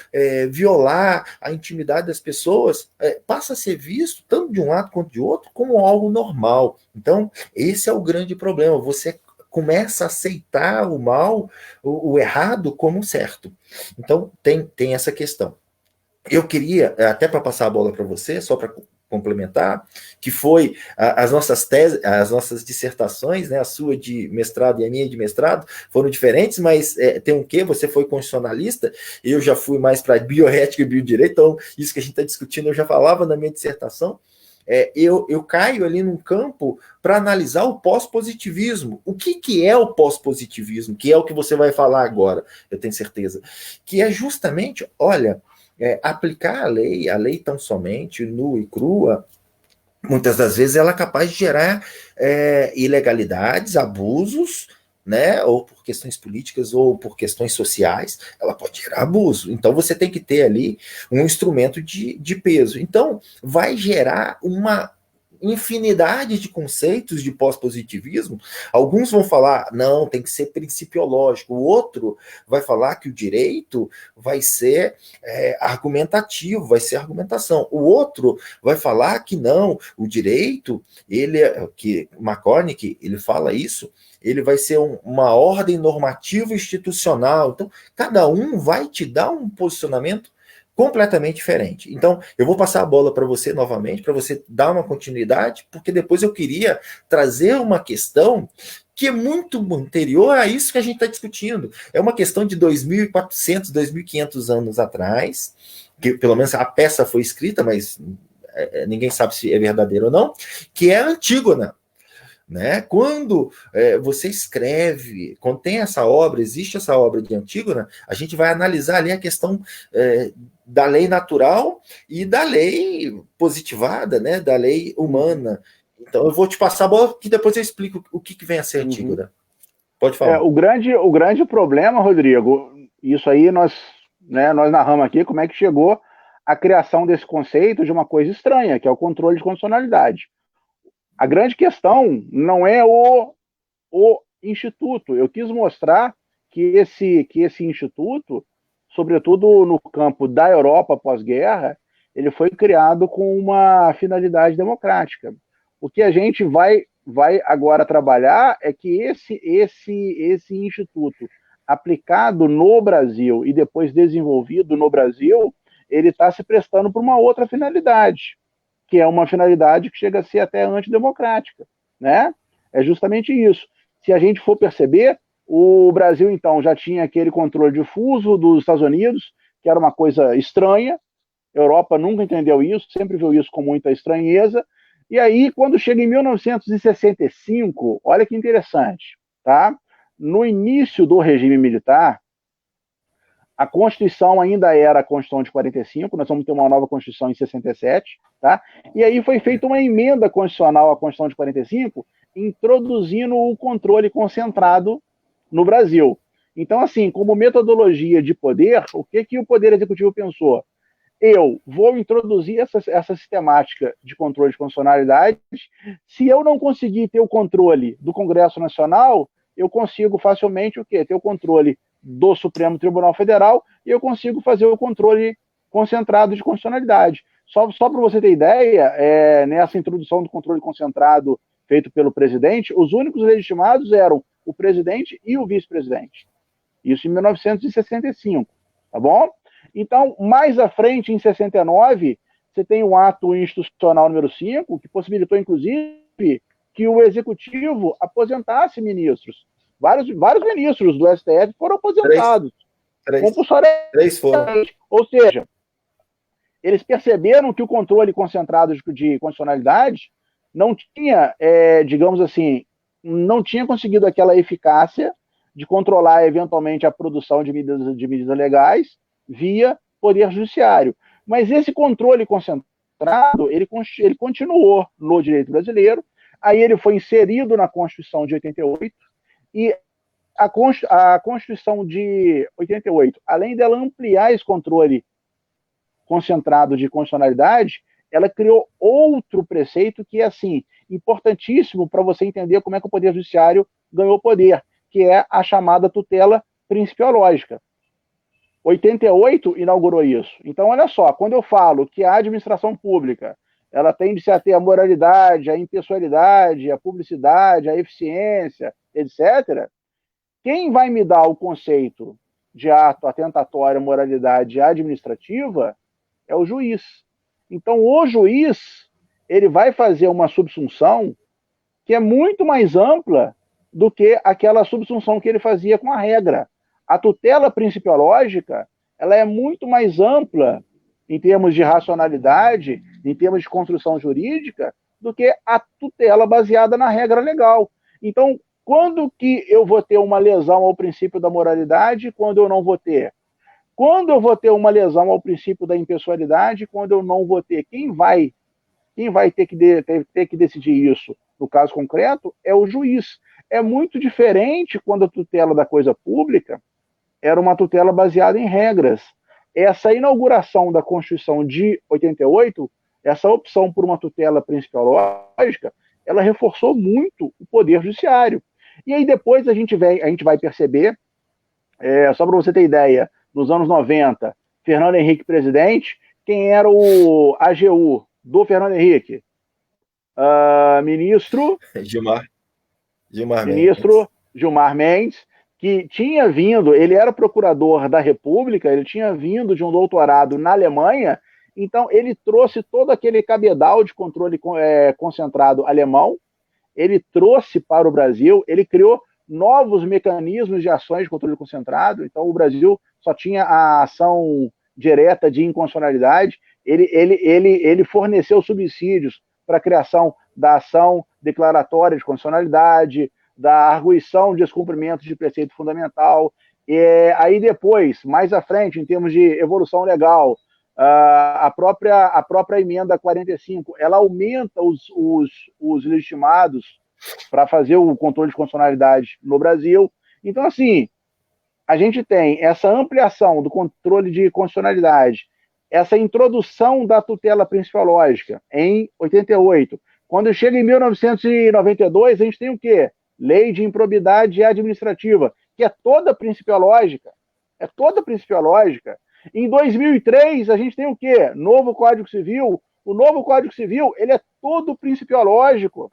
violar a intimidade das pessoas, passa a ser visto, tanto de um lado quanto de outro, como algo normal. Então, esse é o grande problema. Você começa a aceitar o mal, o errado, como certo. Então, tem essa questão. Eu queria, até para passar a bola para você, só para complementar, que foi as nossas teses, as nossas dissertações, né, a sua de mestrado e a minha de mestrado, foram diferentes, mas tem um quê? Você foi constitucionalista, eu já fui mais para bioética e biodireito, então isso que a gente está discutindo eu já falava na minha dissertação. Eu caio ali num campo para analisar o pós-positivismo. O que é o pós-positivismo? Que é o que você vai falar agora, eu tenho certeza. Que é justamente, olha, aplicar a lei tão somente, nua e crua, muitas das vezes ela é capaz de gerar ilegalidades, abusos, né, ou por questões políticas ou por questões sociais, ela pode gerar abuso. Então você tem que ter ali um instrumento de peso. Então vai gerar uma infinidade de conceitos de pós-positivismo. Alguns vão falar, não, tem que ser principiológico. O outro vai falar que o direito vai ser argumentativo, vai ser argumentação. O outro vai falar que não, o direito, que McCormick, ele fala isso, ele vai ser uma ordem normativa institucional. Então, cada um vai te dar um posicionamento completamente diferente. Então, eu vou passar a bola para você novamente, para você dar uma continuidade, porque depois eu queria trazer uma questão que é muito anterior a isso que a gente está discutindo. É uma questão de 2.400, 2.500 anos atrás, que pelo menos a peça foi escrita, mas ninguém sabe se é verdadeiro ou não, que é a Antígona. Né? Quando você escreve, quando tem essa obra, existe essa obra de Antígona, a gente vai analisar ali a questão da lei natural e da lei positivada, né? Da lei humana. Então eu vou te passar a bola que depois eu explico o que vem a ser Antígona. Pode falar. O grande problema, Rodrigo, isso aí nós narramos aqui como é que chegou a criação desse conceito de uma coisa estranha, que é o controle de constitucionalidade. A grande questão não é o instituto. Eu quis mostrar que esse instituto, sobretudo no campo da Europa pós-guerra, ele foi criado com uma finalidade democrática. O que a gente vai agora trabalhar é que esse instituto, aplicado no Brasil e depois desenvolvido no Brasil, ele está se prestando para uma outra finalidade, que é uma finalidade que chega a ser até antidemocrática, né? É justamente isso. Se a gente for perceber, o Brasil, então, já tinha aquele controle difuso dos Estados Unidos, que era uma coisa estranha, a Europa nunca entendeu isso, sempre viu isso com muita estranheza, e aí, quando chega em 1965, olha que interessante, tá? No início do regime militar, A Constituição ainda era a Constituição de 45, nós vamos ter uma nova Constituição em 67, tá? E aí foi feita uma emenda constitucional à Constituição de 45, introduzindo o controle concentrado no Brasil. Então, assim, como metodologia de poder, o que o Poder Executivo pensou? Eu vou introduzir essa sistemática de controle de constitucionalidade. Se eu não conseguir ter o controle do Congresso Nacional, eu consigo facilmente o quê? Ter o controle do Supremo Tribunal Federal e eu consigo fazer o controle concentrado de constitucionalidade. Só para você ter ideia, nessa introdução do controle concentrado feito pelo presidente, os únicos legitimados eram o presidente e o vice-presidente. Isso em 1965, tá bom? Então, mais à frente, em 69, você tem o ato institucional número 5, que possibilitou, inclusive, que o Executivo aposentasse ministros. Vários ministros do STF foram aposentados. Três foram. Ou seja, eles perceberam que o controle concentrado de constitucionalidade não tinha, digamos assim, não tinha conseguido aquela eficácia de controlar, eventualmente, a produção de medidas legais via Poder Judiciário. Mas esse controle concentrado, ele continuou no direito brasileiro, aí ele foi inserido na Constituição de 88, e a Constituição de 88, além dela ampliar esse controle concentrado de constitucionalidade, ela criou outro preceito que é, assim, importantíssimo para você entender como é que o Poder Judiciário ganhou poder, que é a chamada tutela principiológica. 88 inaugurou isso. Então, olha só, quando eu falo que a administração pública ela tende a ter a moralidade, a impessoalidade, a publicidade, a eficiência, etc., quem vai me dar o conceito de ato atentatório à moralidade administrativa é o juiz. Então, o juiz ele vai fazer uma subsunção que é muito mais ampla do que aquela subsunção que ele fazia com a regra. A tutela principiológica ela é muito mais ampla em termos de racionalidade, em termos de construção jurídica, do que a tutela baseada na regra legal. Então, quando que eu vou ter uma lesão ao princípio da moralidade e quando eu não vou ter? Quando eu vou ter uma lesão ao princípio da impessoalidade e quando eu não vou ter? Quem vai ter que decidir isso, no caso concreto, é o juiz. É muito diferente quando a tutela da coisa pública era uma tutela baseada em regras. Essa inauguração da Constituição de 88, essa opção por uma tutela principiológica, ela reforçou muito o Poder Judiciário. E aí depois a gente vai perceber, só para você ter ideia, nos anos 90, Fernando Henrique presidente, quem era o AGU do Fernando Henrique? Ministro Gilmar Mendes, que tinha vindo, ele era procurador da República, ele tinha vindo de um doutorado na Alemanha, então ele trouxe todo aquele cabedal de controle concentrado alemão, ele trouxe para o Brasil, ele criou novos mecanismos de ações de controle concentrado, então o Brasil só tinha a ação direta de inconstitucionalidade, ele forneceu subsídios para a criação da ação declaratória de constitucionalidade, da arguição de descumprimento de preceito fundamental, aí depois, mais à frente, em termos de evolução legal, a própria emenda 45, ela aumenta os legitimados para fazer o controle de constitucionalidade no Brasil. Então, assim, a gente tem essa ampliação do controle de constitucionalidade, essa introdução da tutela principiológica em 88. Quando chega em 1992, a gente tem o quê? Lei de improbidade administrativa, que é toda principiológica. É toda principiológica. Em 2003, a gente tem o quê? Novo Código Civil. O novo Código Civil, ele é todo principiológico.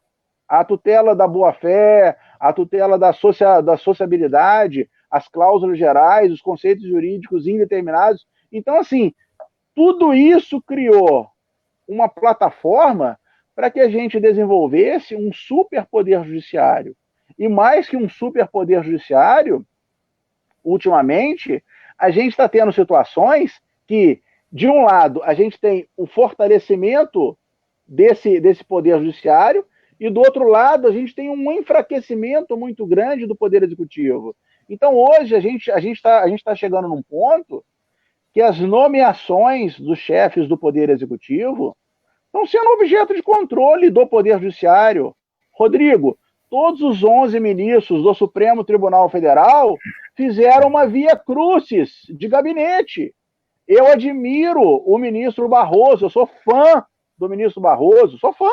A tutela da boa-fé, a tutela da sociabilidade, as cláusulas gerais, os conceitos jurídicos indeterminados. Então, assim, tudo isso criou uma plataforma para que a gente desenvolvesse um superpoder judiciário. E mais que um superpoder judiciário, ultimamente, a gente está tendo situações que, de um lado, a gente tem o fortalecimento desse poder judiciário, e do outro lado, a gente tem um enfraquecimento muito grande do poder executivo. Então, hoje, a gente está chegando num ponto que as nomeações dos chefes do Poder Executivo estão sendo objeto de controle do Poder Judiciário. Rodrigo, todos os 11 ministros do Supremo Tribunal Federal fizeram uma via crucis de gabinete. Eu admiro o ministro Barroso, eu sou fã do ministro Barroso, sou fã.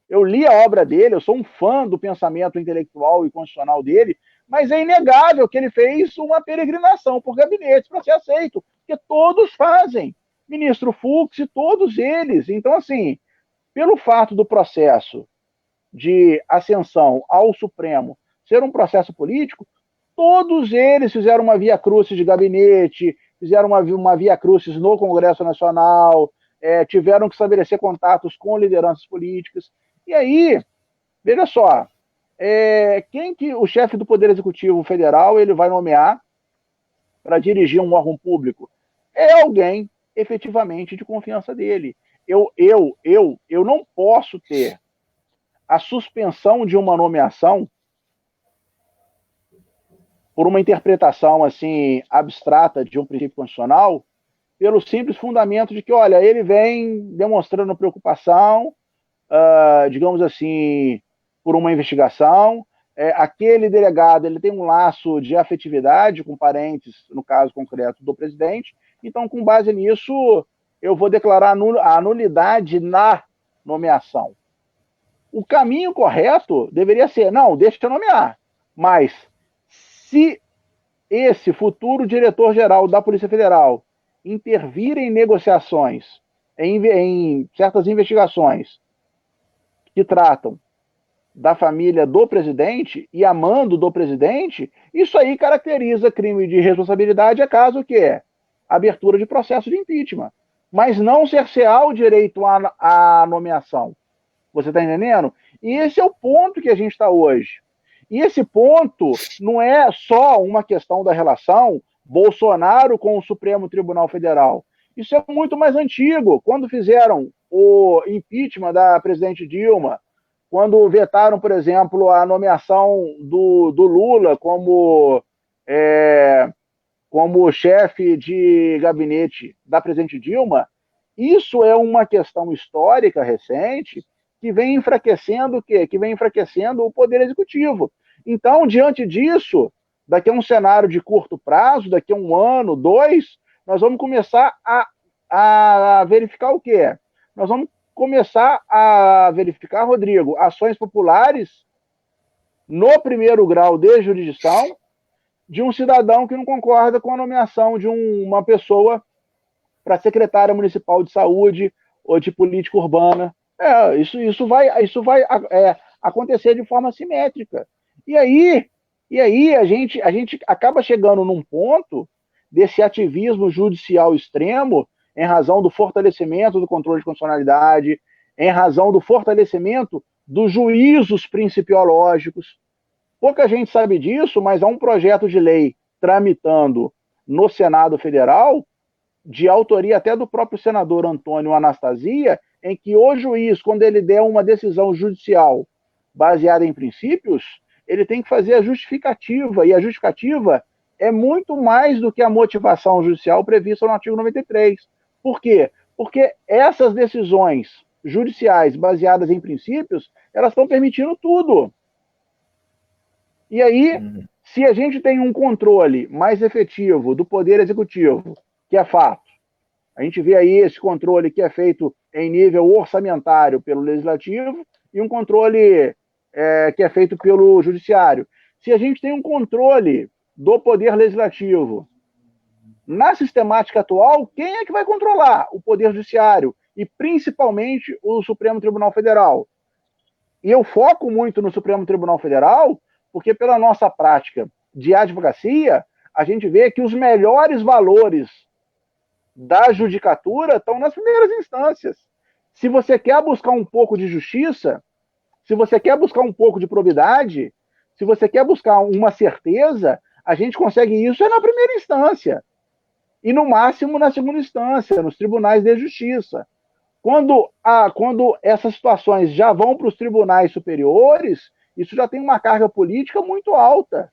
Eu li a obra dele, eu sou um fã do pensamento intelectual e constitucional dele, mas é inegável que ele fez uma peregrinação por gabinetes para ser aceito, porque todos fazem. Ministro Fux e todos eles. Então, assim, pelo fato do processo de ascensão ao Supremo ser um processo político, todos eles fizeram uma via crucis de gabinete, fizeram uma via crucis no Congresso Nacional, tiveram que estabelecer contatos com lideranças políticas. E aí, veja só, quem que o chefe do Poder Executivo Federal ele vai nomear para dirigir um órgão público? É alguém efetivamente de confiança dele. Eu não posso ter a suspensão de uma nomeação por uma interpretação assim abstrata de um princípio constitucional, pelo simples fundamento de que, olha, ele vem demonstrando preocupação, digamos assim, por uma investigação, aquele delegado ele tem um laço de afetividade com parentes, no caso concreto do presidente, então, com base nisso, eu vou declarar a nulidade na nomeação. O caminho correto deveria ser, não, deixa eu nomear, mas se esse futuro diretor-geral da Polícia Federal intervir em negociações, em certas investigações que tratam da família do presidente e a mando do presidente, isso aí caracteriza crime de responsabilidade, é caso que é abertura de processo de impeachment, mas não cercear o direito à nomeação. Você está entendendo? E esse é o ponto que a gente está hoje. E esse ponto não é só uma questão da relação Bolsonaro com o Supremo Tribunal Federal. Isso é muito mais antigo. Quando fizeram o impeachment da presidente Dilma, quando vetaram, por exemplo, a nomeação do Lula como chefe de gabinete da presidente Dilma, isso é uma questão histórica recente que vem enfraquecendo o quê? Que vem enfraquecendo o Poder Executivo. Então, diante disso, daqui a um cenário de curto prazo, daqui a 1 ano, 2, nós vamos começar a verificar o quê? Nós vamos começar a verificar, Rodrigo, ações populares no primeiro grau de jurisdição de um cidadão que não concorda com a nomeação de uma pessoa para secretária municipal de saúde ou de política urbana. Isso vai acontecer de forma simétrica. E aí a gente acaba chegando num ponto desse ativismo judicial extremo em razão do fortalecimento do controle de constitucionalidade, em razão do fortalecimento dos juízos principiológicos. Pouca gente sabe disso, mas há um projeto de lei tramitando no Senado Federal, de autoria até do próprio senador Antônio Anastasia, em que o juiz, quando ele der uma decisão judicial baseada em princípios, ele tem que fazer a justificativa, e a justificativa é muito mais do que a motivação judicial prevista no artigo 93. Por quê? Porque essas decisões judiciais baseadas em princípios, elas estão permitindo tudo. E aí, se a gente tem um controle mais efetivo do Poder Executivo, que é fato, a gente vê aí esse controle que é feito em nível orçamentário pelo Legislativo e um controle que é feito pelo Judiciário. Se a gente tem um controle do Poder Legislativo na sistemática atual, quem é que vai controlar? O Poder Judiciário e principalmente o Supremo Tribunal Federal. E eu foco muito no Supremo Tribunal Federal porque pela nossa prática de advocacia, a gente vê que os melhores valores da judicatura estão nas primeiras instâncias. Se você quer buscar um pouco de justiça, se você quer buscar um pouco de probidade, se você quer buscar uma certeza, a gente consegue isso na primeira instância. E no máximo na segunda instância, nos tribunais de justiça. Quando essas situações já vão para os tribunais superiores, isso já tem uma carga política muito alta.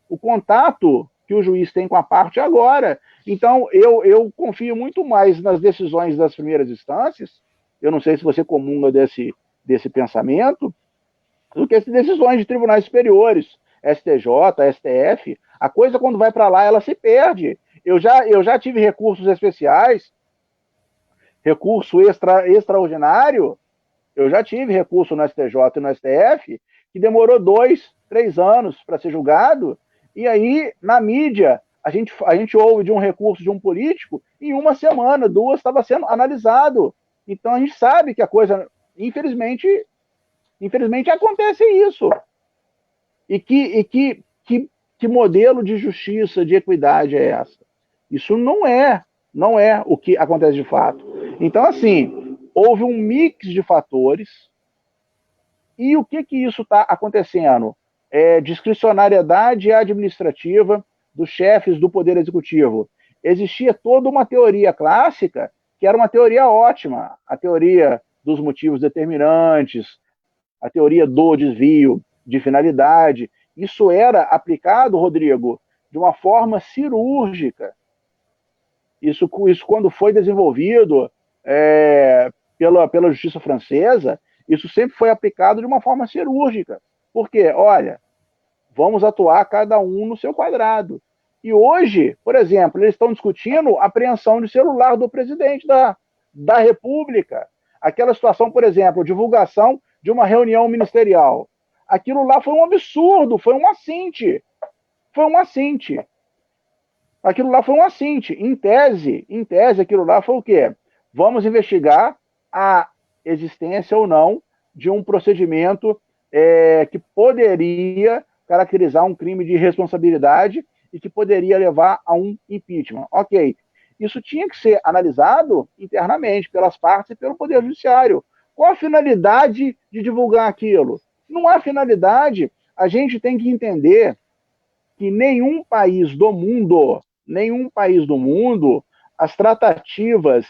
O contato que o juiz tem com a parte é agora. Então, eu confio muito mais nas decisões das primeiras instâncias, eu não sei se você comunga desse pensamento, do que as decisões de tribunais superiores, STJ, STF. A coisa, quando vai para lá, ela se perde. Eu já tive recursos especiais, recurso extraordinário, eu já tive recurso no STJ e no STF, que demorou 2, 3 anos para ser julgado, e aí, na mídia, a gente ouve de um recurso de um político, em uma semana, 2, estava sendo analisado. Então, a gente sabe que a coisa, infelizmente acontece isso. E que modelo de justiça, de equidade é essa? Isso não é o que acontece de fato. Então, assim, houve um mix de fatores, e o que isso está acontecendo? Discricionariedade administrativa dos chefes do Poder Executivo. Existia toda uma teoria clássica, que era uma teoria ótima, a teoria dos motivos determinantes, a teoria do desvio de finalidade. Isso era aplicado, Rodrigo, de uma forma cirúrgica. Isso quando foi desenvolvido pela justiça francesa, isso sempre foi aplicado de uma forma cirúrgica. Porque, olha, vamos atuar cada um no seu quadrado. E hoje, por exemplo, eles estão discutindo a apreensão de celular do presidente da República. Aquela situação, por exemplo, divulgação de uma reunião ministerial. Aquilo lá foi um absurdo, foi um assinte. Foi um assinte. Aquilo lá foi um assinte. Em tese, aquilo lá foi o quê? Vamos investigar a existência ou não de um procedimento que poderia caracterizar um crime de responsabilidade e que poderia levar a um impeachment. Ok. Isso tinha que ser analisado internamente pelas partes e pelo Poder Judiciário. Qual a finalidade de divulgar aquilo? Não há finalidade. A gente tem que entender que nenhum país do mundo, as tratativas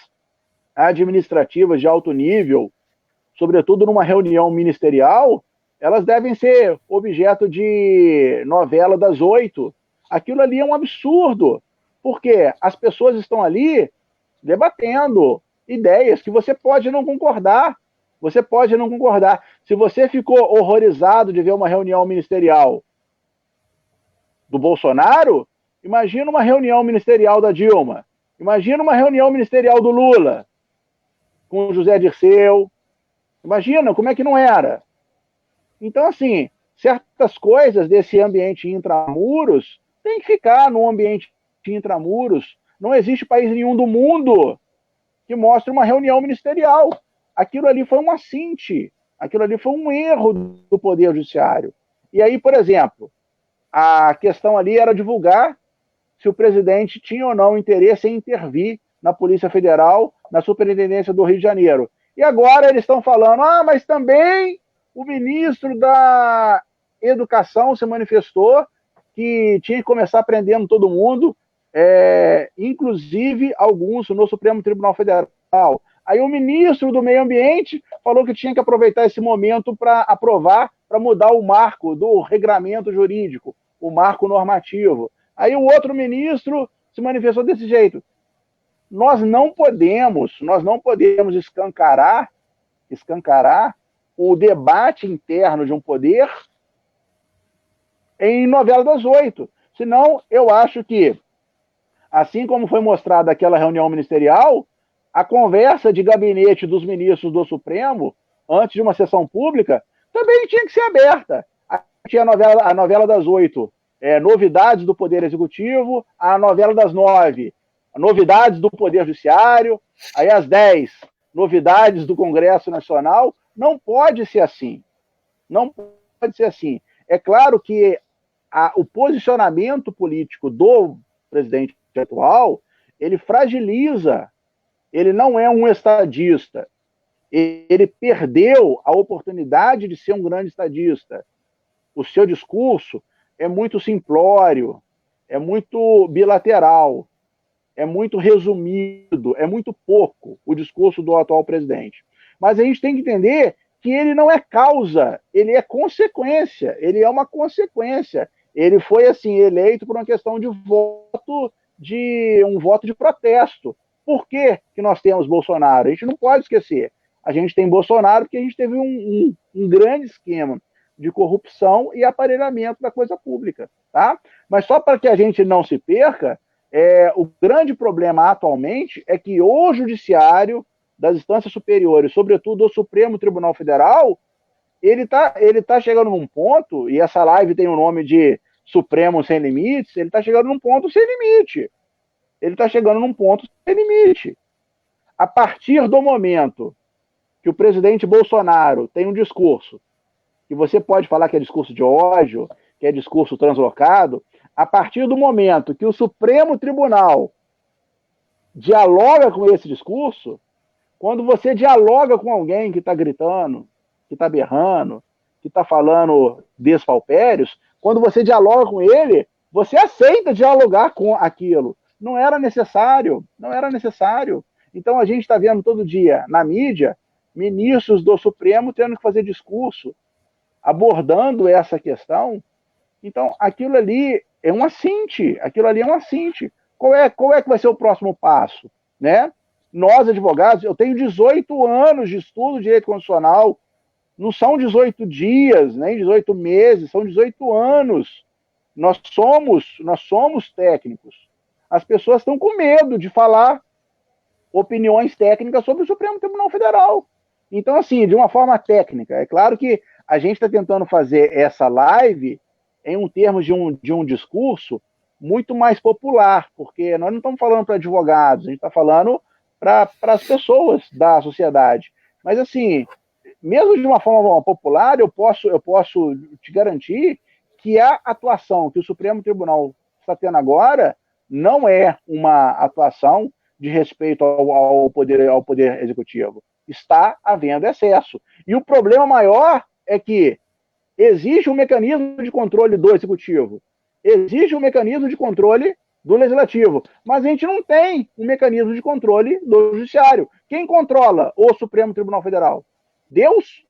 administrativas de alto nível, sobretudo numa reunião ministerial, elas devem ser objeto de novela das 8. Aquilo ali é um absurdo, porque as pessoas estão ali debatendo ideias que você pode não concordar. Se você ficou horrorizado de ver uma reunião ministerial do Bolsonaro, imagina uma reunião ministerial da Dilma. Imagina uma reunião ministerial do Lula com o José Dirceu. Imagina como é que não era. Então, assim, certas coisas desse ambiente intramuros tem que ficar no ambiente intramuros. Não existe país nenhum do mundo que mostre uma reunião ministerial. Aquilo ali foi um assinte. Aquilo ali foi um erro do Poder Judiciário. E aí, por exemplo, a questão ali era divulgar se o presidente tinha ou não interesse em intervir na Polícia Federal, na Superintendência do Rio de Janeiro. E agora eles estão falando, mas também o ministro da Educação se manifestou que tinha que começar prendendo todo mundo, inclusive alguns no Supremo Tribunal Federal. Aí o ministro do Meio Ambiente falou que tinha que aproveitar esse momento para aprovar, para mudar o marco do regramento jurídico, o marco normativo. Aí o outro ministro se manifestou desse jeito. Nós não podemos escancarar o debate interno de um poder em novela das 8. Senão, eu acho que, assim como foi mostrada aquela reunião ministerial, a conversa de gabinete dos ministros do Supremo, antes de uma sessão pública, também tinha que ser aberta. Tinha a novela das 8, novidades do Poder Executivo, a novela das 9, novidades do Poder Judiciário, aí às 10, novidades do Congresso Nacional. Não pode ser assim. Não pode ser assim. É claro que o posicionamento político do presidente atual, ele fragiliza. Ele não é um estadista. Ele perdeu a oportunidade de ser um grande estadista. O seu discurso é muito simplório, é muito bilateral, é muito resumido, é muito pouco o discurso do atual presidente. Mas a gente tem que entender que ele não é causa, ele é consequência, ele é uma consequência. Ele foi assim eleito por uma questão de um voto de protesto. Por que nós temos Bolsonaro? A gente não pode esquecer. A gente tem Bolsonaro porque a gente teve um grande esquema de corrupção e aparelhamento da coisa pública, tá? Mas só para que a gente não se perca, o grande problema atualmente é que o judiciário das instâncias superiores, sobretudo o Supremo Tribunal Federal, ele tá chegando num ponto, e essa live tem o nome de Supremo Sem Limites, ele está chegando num ponto sem limite. Ele está chegando num ponto sem limite. A partir do momento que o presidente Bolsonaro tem um discurso, que você pode falar que é discurso de ódio, que é discurso translocado, a partir do momento que o Supremo Tribunal dialoga com esse discurso, quando você dialoga com alguém que está gritando, que está berrando, que está falando desfalpérios, quando você dialoga com ele, você aceita dialogar com aquilo. Não era necessário, não era necessário. Então a gente está vendo todo dia na mídia ministros do Supremo tendo que fazer discurso abordando essa questão. Então aquilo ali é um assinte, aquilo ali é um assinte. Qual é que vai ser o próximo passo, né? Nós, advogados, eu tenho 18 anos de estudo de direito constitucional, não são 18 dias, nem 18 meses, são 18 anos. Nós somos técnicos. As pessoas estão com medo de falar opiniões técnicas sobre o Supremo Tribunal Federal. Então, assim, de uma forma técnica, é claro que a gente está tentando fazer essa live em termos de um discurso muito mais popular, porque nós não estamos falando para advogados, a gente está falando para as pessoas da sociedade. Mas, assim, mesmo de uma forma popular, eu posso te garantir que a atuação que o Supremo Tribunal está tendo agora não é uma atuação de respeito ao poder executivo. Está havendo excesso. E o problema maior é que existe um mecanismo de controle do executivo, existe um mecanismo de controle do legislativo, mas a gente não tem um mecanismo de controle do judiciário. Quem controla o Supremo Tribunal Federal? Deus?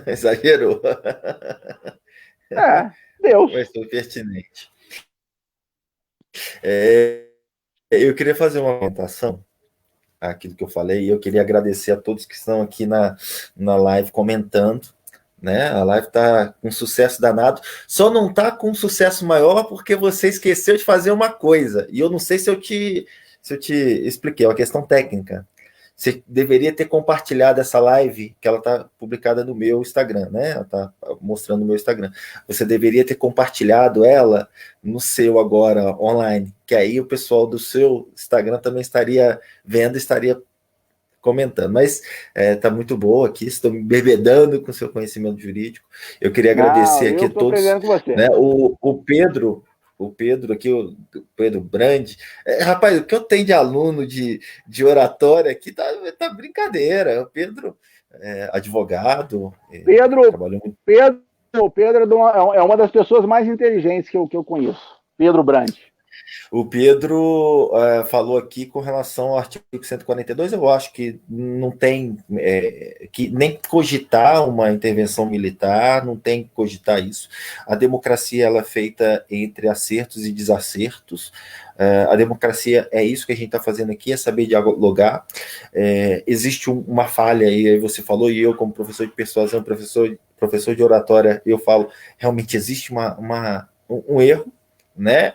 Exagerou. Deus. Mas foi pertinente. Eu queria fazer uma comentação àquilo que eu falei, e eu queria agradecer a todos que estão aqui na live comentando, né? A live está com sucesso danado, só não está com um sucesso maior porque você esqueceu de fazer uma coisa, e eu não sei se eu te expliquei, é uma questão técnica. Você deveria ter compartilhado essa live, que ela está publicada no meu Instagram, né? Ela está mostrando no meu Instagram. Você deveria ter compartilhado ela no seu agora, online, que aí o pessoal do seu Instagram também estaria vendo, estaria comentando. Mas tá muito boa aqui, estou me bebedando com seu conhecimento jurídico. Eu queria agradecer aqui a todos. Né, o Pedro aqui, o Pedro Brandi. Rapaz, o que eu tenho de aluno de oratória aqui tá brincadeira. O Pedro advogado. Pedro é uma das pessoas mais inteligentes que eu conheço. Pedro Brandi. O Pedro falou aqui com relação ao artigo 142, eu acho que não tem que nem cogitar uma intervenção militar, não tem que cogitar isso. A democracia ela é feita entre acertos e desacertos. A democracia é isso que a gente está fazendo aqui, é saber dialogar. Existe uma falha aí você falou, e eu como professor de persuasão, professor de oratória, eu falo, realmente existe um erro, né?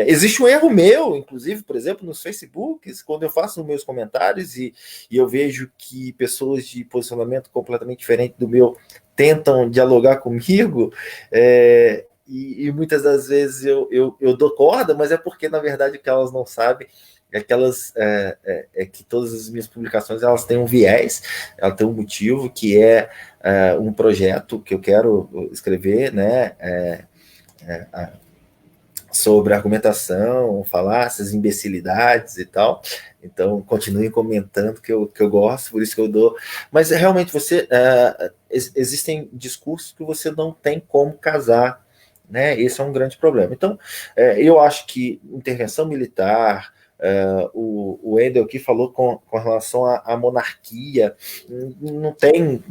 Existe um erro meu, inclusive, por exemplo, nos Facebooks, quando eu faço os meus comentários e eu vejo que pessoas de posicionamento completamente diferente do meu tentam dialogar comigo, e muitas das vezes eu dou corda, mas é porque, na verdade, o que elas não sabem é que todas as minhas publicações elas têm um viés, elas têm um motivo, que é um projeto que eu quero escrever, né? Sobre argumentação, falácias, imbecilidades e tal. Então, continuem comentando que eu gosto, por isso que eu dou. Mas realmente existem discursos que você não tem como casar, né? Esse é um grande problema. Então, eu acho que intervenção militar, O Wendel aqui falou com relação à monarquia, não tem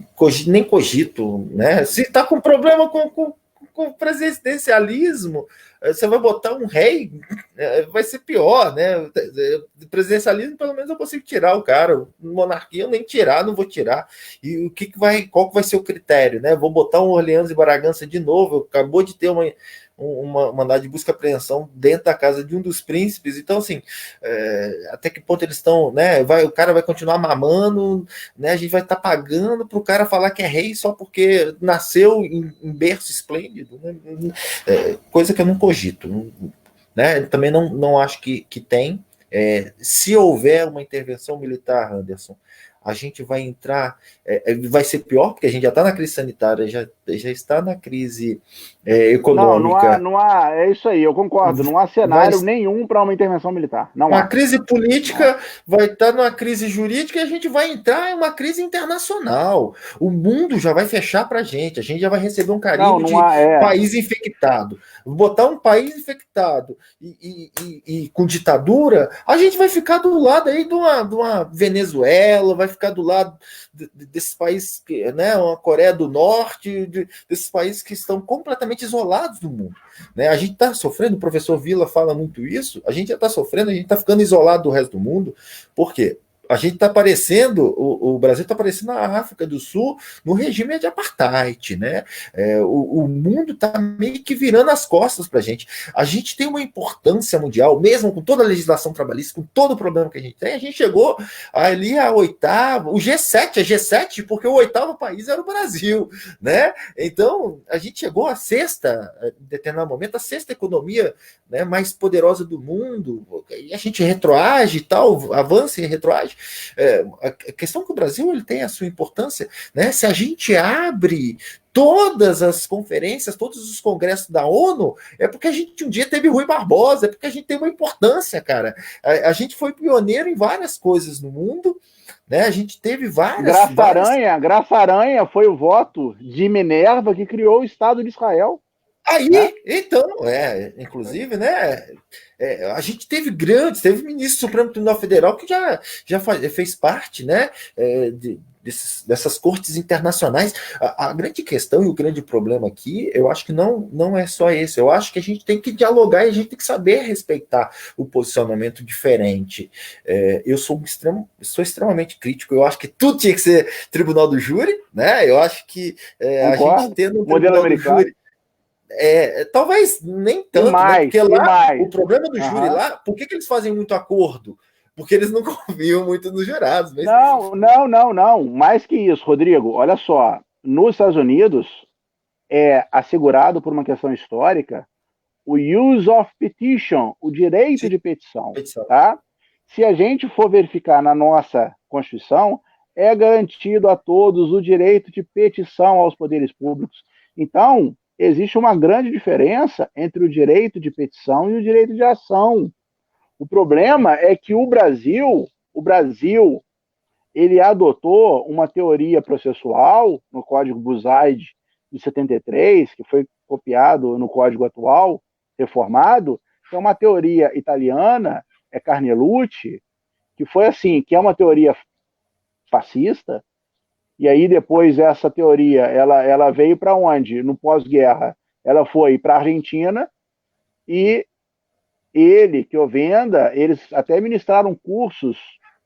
nem cogito, né? Se está com problema com o presidencialismo, você vai botar um rei, vai ser pior, né? O presidencialismo, pelo menos eu consigo tirar o cara. Monarquia eu nem tirar, não vou tirar. E qual que vai ser o critério, né? Vou botar um Orleans e Bragança de novo. Acabou de ter uma mandado de busca e apreensão dentro da casa de um dos príncipes. Então, assim, até que ponto eles estão, né? O cara vai continuar mamando, né? A gente vai estar pagando para o cara falar que é rei só porque nasceu em berço esplêndido, né? Coisa que eu não cogito, né? Também não acho que tem. Se houver uma intervenção militar, Anderson, a gente vai entrar, vai ser pior, porque a gente já está na crise sanitária, já está na crise econômica. Não há, é isso aí, eu concordo, não há cenário nenhum para uma intervenção militar. Não há. Crise política, vai estar numa crise jurídica e a gente vai entrar em uma crise internacional. O mundo já vai fechar para a gente já vai receber um carimbo de país infectado. Botar um país infectado e com ditadura, a gente vai ficar do lado aí de uma Venezuela, vai ficar do lado desses países, né, uma Coreia do Norte, desses países que estão completamente isolados do mundo. Né? A gente está sofrendo, o professor Vila fala muito isso, a gente já está sofrendo, a gente está ficando isolado do resto do mundo. Por quê? A gente está parecendo, o Brasil está parecendo a África do Sul no regime de apartheid, né? O mundo está meio que virando as costas para a gente. A gente tem uma importância mundial, mesmo com toda a legislação trabalhista, com todo o problema que a gente chegou ali a oitava, o G7, é G7 porque o oitavo país era o Brasil, né? Então, a gente chegou à sexta, em determinado momento, a sexta economia, né, mais poderosa do mundo, e a gente retroage e tal, avança e retroage. A questão é que o Brasil ele tem a sua importância, né? Se a gente abre todas as conferências, todos os congressos da ONU, é porque a gente um dia teve Rui Barbosa, é porque a gente tem uma importância, cara. A gente foi pioneiro em várias coisas no mundo, né? A gente teve várias... Graça Aranha foi o voto de Minerva que criou o Estado de Israel. Aí, então, inclusive, né, a gente teve ministro do Supremo Tribunal Federal que já fez parte, né, dessas cortes internacionais. A grande questão e o grande problema aqui, eu acho que não é só esse, eu acho que a gente tem que dialogar e a gente tem que saber respeitar o posicionamento diferente. Eu sou extremamente crítico, eu acho que tudo tinha que ser tribunal do júri, né, eu acho que a gente tendo um tribunal do júri, talvez nem tanto, né? Porque lá o problema do júri lá, por que eles fazem muito acordo? Porque eles não confiam muito nos jurados. Mas... Não. Mais que isso, Rodrigo, olha só. Nos Estados Unidos é assegurado por uma questão histórica o use of petition, o direito de petição. Tá? Se a gente for verificar na nossa Constituição, é garantido a todos o direito de petição aos poderes públicos. Então, existe uma grande diferença entre o direito de petição e o direito de ação. O problema é que o Brasil, ele adotou uma teoria processual no Código Buzaide de 73, que foi copiado no Código atual, reformado, que é uma teoria italiana, Carnelucci, que foi assim, que é uma teoria fascista. E aí depois essa teoria, ela veio para onde? No pós-guerra, ela foi para a Argentina e eles até ministraram cursos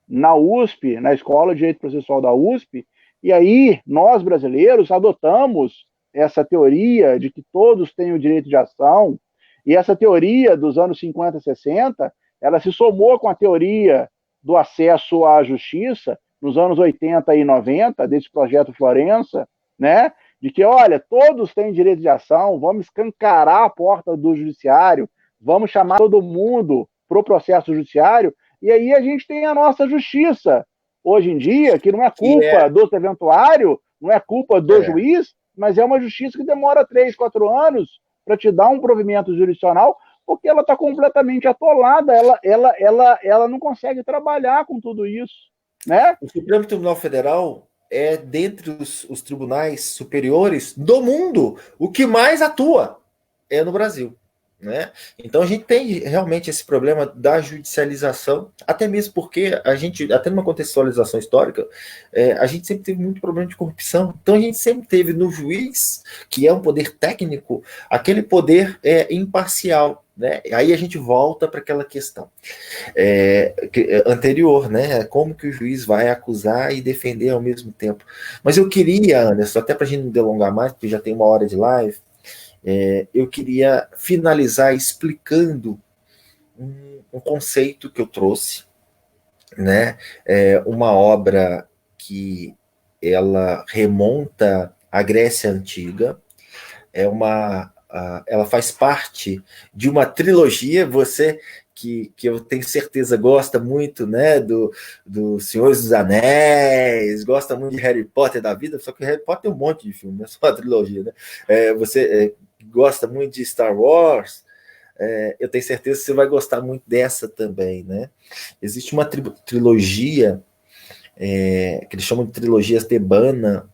na USP, na Escola de Direito Processual da USP, e aí nós brasileiros adotamos essa teoria de que todos têm o direito de ação, e essa teoria dos anos 50 e 60, ela se somou com a teoria do acesso à justiça, nos anos 80 e 90, desse projeto Florença, né? De que, olha, todos têm direito de ação, vamos escancarar a porta do judiciário, vamos chamar todo mundo para o processo judiciário, e aí a gente tem a nossa justiça, hoje em dia, que não é culpa do serventuário, não é culpa do juiz, mas é uma justiça que demora 3, 4 anos para te dar um provimento jurisdicional, porque ela está completamente atolada, ela não consegue trabalhar com tudo isso. Né? O Supremo Tribunal Federal é, dentre os tribunais superiores do mundo, o que mais atua é no Brasil. né? Então a gente tem realmente esse problema da judicialização, até mesmo porque a gente, até numa contextualização histórica, a gente sempre teve muito problema de corrupção. Então a gente sempre teve no juiz, que é um poder técnico, aquele poder imparcial. Né? Aí a gente volta para aquela questão anterior, né? Como que o juiz vai acusar e defender ao mesmo tempo. Mas eu queria, Anderson, até para a gente não delongar mais, porque já tem 1 hora de live, eu queria finalizar explicando um conceito que eu trouxe, né? Uma obra que ela remonta à Grécia Antiga, ela faz parte de uma trilogia. Você que eu tenho certeza gosta muito, né, do Senhor dos Anéis, gosta muito de Harry Potter da vida, só que Harry Potter tem um monte de filme, não é só uma trilogia, né? Você gosta muito de Star Wars, eu tenho certeza que você vai gostar muito dessa também, né? Existe uma trilogia que eles chamam de trilogia tebana,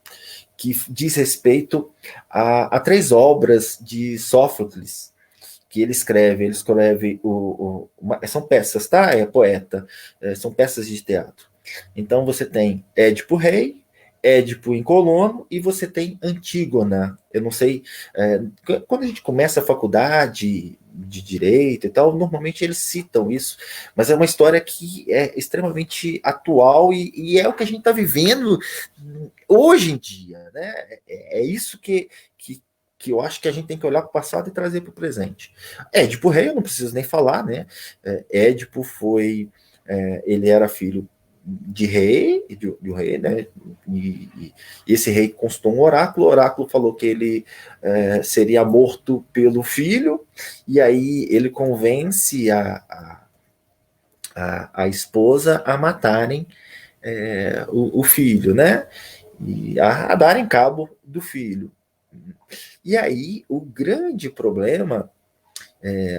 que diz respeito a 3 obras de Sófocles, que ele escreve são peças, tá? É poeta, são peças de teatro. Então você tem Édipo Rei, Édipo em Colono, e você tem Antígona. Eu não sei, quando a gente começa a faculdade de direito e tal, normalmente eles citam isso, mas é uma história que é extremamente atual e é o que a gente está vivendo hoje em dia, né? É isso que eu acho que a gente tem que olhar para o passado e trazer para o presente. Édipo Rei, eu não preciso nem falar, né? Édipo ele era filho de um rei, né? E esse rei consultou um oráculo, o oráculo falou que ele seria morto pelo filho, e aí ele convence a esposa a matarem o filho, né? E a darem cabo do filho. E aí o grande problema,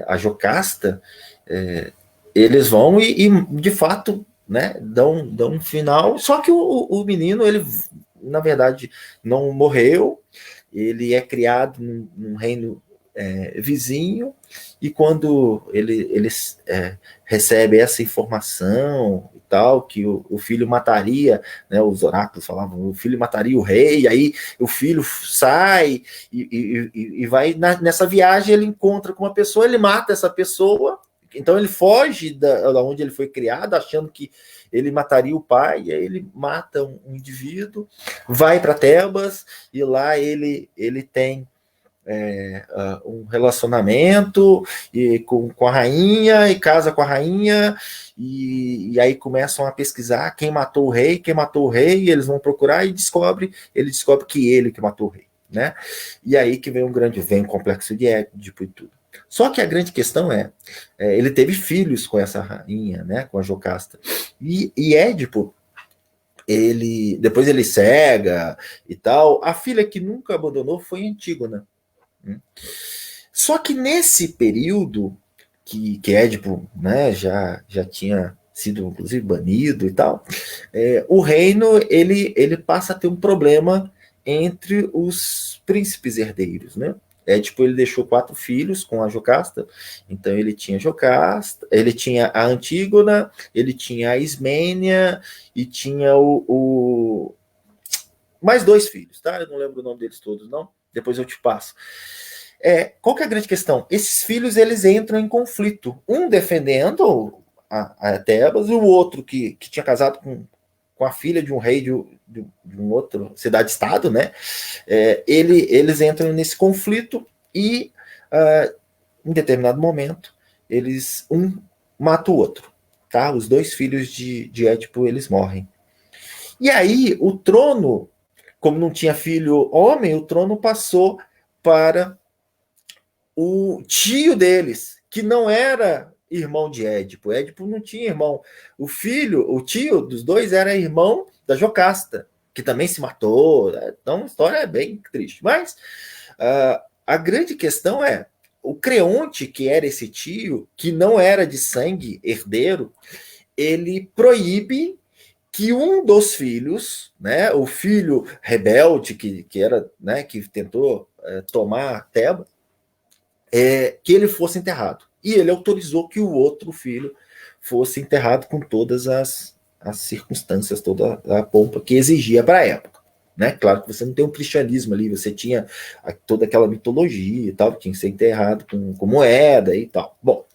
a Jocasta, eles vão e de fato, né, dão um final, só que o menino, ele na verdade não morreu, ele é criado num reino vizinho, e quando eles recebe essa informação e tal, que o filho mataria, né, os oráculos falavam, o filho mataria o rei, e aí o filho sai e vai nessa viagem, ele encontra com uma pessoa, ele mata essa pessoa. Então ele foge da onde ele foi criado, achando que ele mataria o pai, e aí ele mata um indivíduo, vai para Tebas, e lá ele tem um relacionamento com a rainha, e casa com a rainha, e aí começam a pesquisar quem matou o rei, e eles vão procurar e ele descobre que ele que matou o rei, né? E aí que vem um complexo de Édipo e tudo. Só que a grande questão ele teve filhos com essa rainha, né, com a Jocasta, e Édipo, depois ele cega e tal. A filha que nunca abandonou foi Antígona. Só que nesse período que Édipo, né, já tinha sido inclusive banido e tal, o reino ele passa a ter um problema entre os príncipes herdeiros, né? Édipo, ele deixou 4 filhos com a Jocasta, então ele tinha Jocasta, ele tinha a Antígona, ele tinha a Ismênia e tinha mais 2 filhos, tá? Eu não lembro o nome deles todos, não. Depois eu te passo. Qual que é a grande questão? Esses filhos, eles entram em conflito. Um defendendo a Tebas, e o outro que tinha casado com a filha de um rei de um outro cidade-estado, né? Eles entram nesse conflito e, em determinado momento, um mata o outro. Tá? Os 2 filhos de Édipo, eles morrem. E aí, o trono, como não tinha filho homem, o trono passou para o tio deles, que não era irmão de Édipo. Édipo não tinha irmão. O tio dos 2 era irmão da Jocasta, que também se matou. Então a história é bem triste. Mas a grande questão o Creonte, que era esse tio, que não era de sangue herdeiro, ele proíbe que um dos filhos, né, o filho rebelde que era, né, que tentou tomar Tebas, que ele fosse enterrado. E ele autorizou que o outro filho fosse enterrado com todas as circunstâncias, toda a pompa que exigia para a época. Né? Claro que você não tem um cristianismo ali, você tinha toda aquela mitologia e tal, tinha que ser enterrado com moeda e tal. Bom,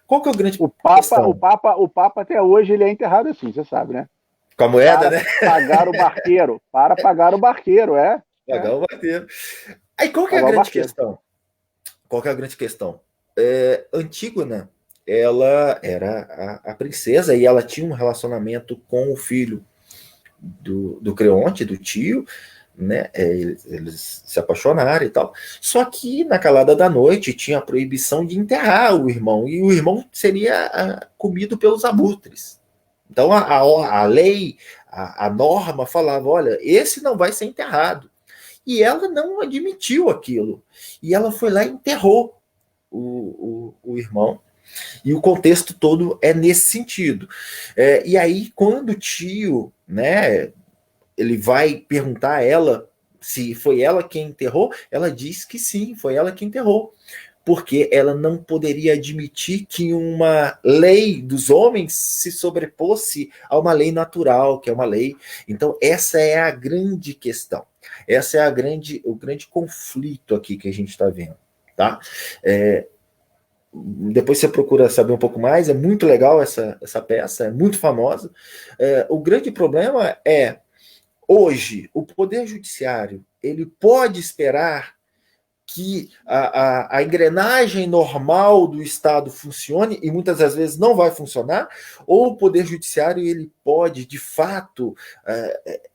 qual que é o grande questão? O Papa até hoje ele é enterrado assim, você sabe, né? Com a moeda, para né? Pagar o barqueiro. Para pagar o barqueiro, Pagar o barqueiro. Aí qual que é a grande questão? Qual que é a grande questão? Antígona, ela era a princesa e ela tinha um relacionamento com o filho do Creonte, do tio, né? Eles se apaixonaram e tal. Só que na calada da noite tinha a proibição de enterrar o irmão, e o irmão seria comido pelos abutres. Então a lei, a norma falava, olha, esse não vai ser enterrado. E ela não admitiu aquilo. E ela foi lá e enterrou o irmão. E o contexto todo é nesse sentido. E aí, quando o tio, né, ele vai perguntar a ela se foi ela quem enterrou, ela diz que sim, foi ela que enterrou. Porque ela não poderia admitir que uma lei dos homens se sobreposse a uma lei natural, que é uma lei. Então, essa é a grande questão. Essa é o grande conflito aqui que a gente está vendo. Tá? Depois você procura saber um pouco mais, é muito legal essa peça, é muito famosa. O grande problema é, hoje, o Poder Judiciário, ele pode esperar que a engrenagem normal do Estado funcione, e muitas das vezes não vai funcionar, ou o Poder Judiciário ele pode, de fato,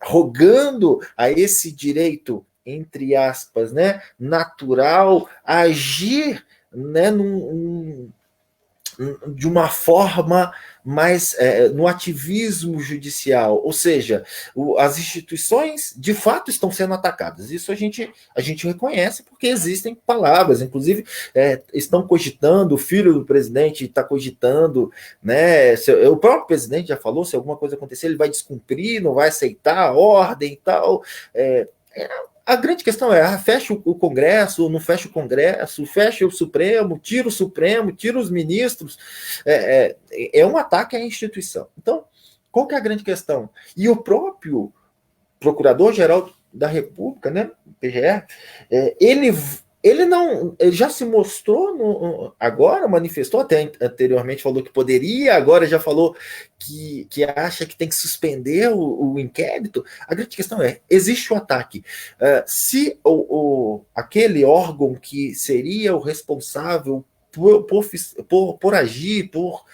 rogando a esse direito, entre aspas, né, natural, agir, né, de uma forma mais no ativismo judicial, ou seja, as instituições de fato estão sendo atacadas. Isso a gente reconhece porque existem palavras, inclusive estão cogitando, o filho do presidente está cogitando, né? O próprio presidente já falou, se alguma coisa acontecer, ele vai descumprir, não vai aceitar a ordem e tal. A grande questão é, fecha o Congresso, não fecha o Congresso, fecha o Supremo, tira os ministros. É um ataque à instituição. Então, qual que é a grande questão? E o próprio Procurador-Geral da República, né, PGR, ele já se mostrou agora, manifestou até anteriormente, falou que poderia, agora já falou que acha que tem que suspender o inquérito. A grande questão é, existe o ataque. Se aquele órgão que seria o responsável por agir, por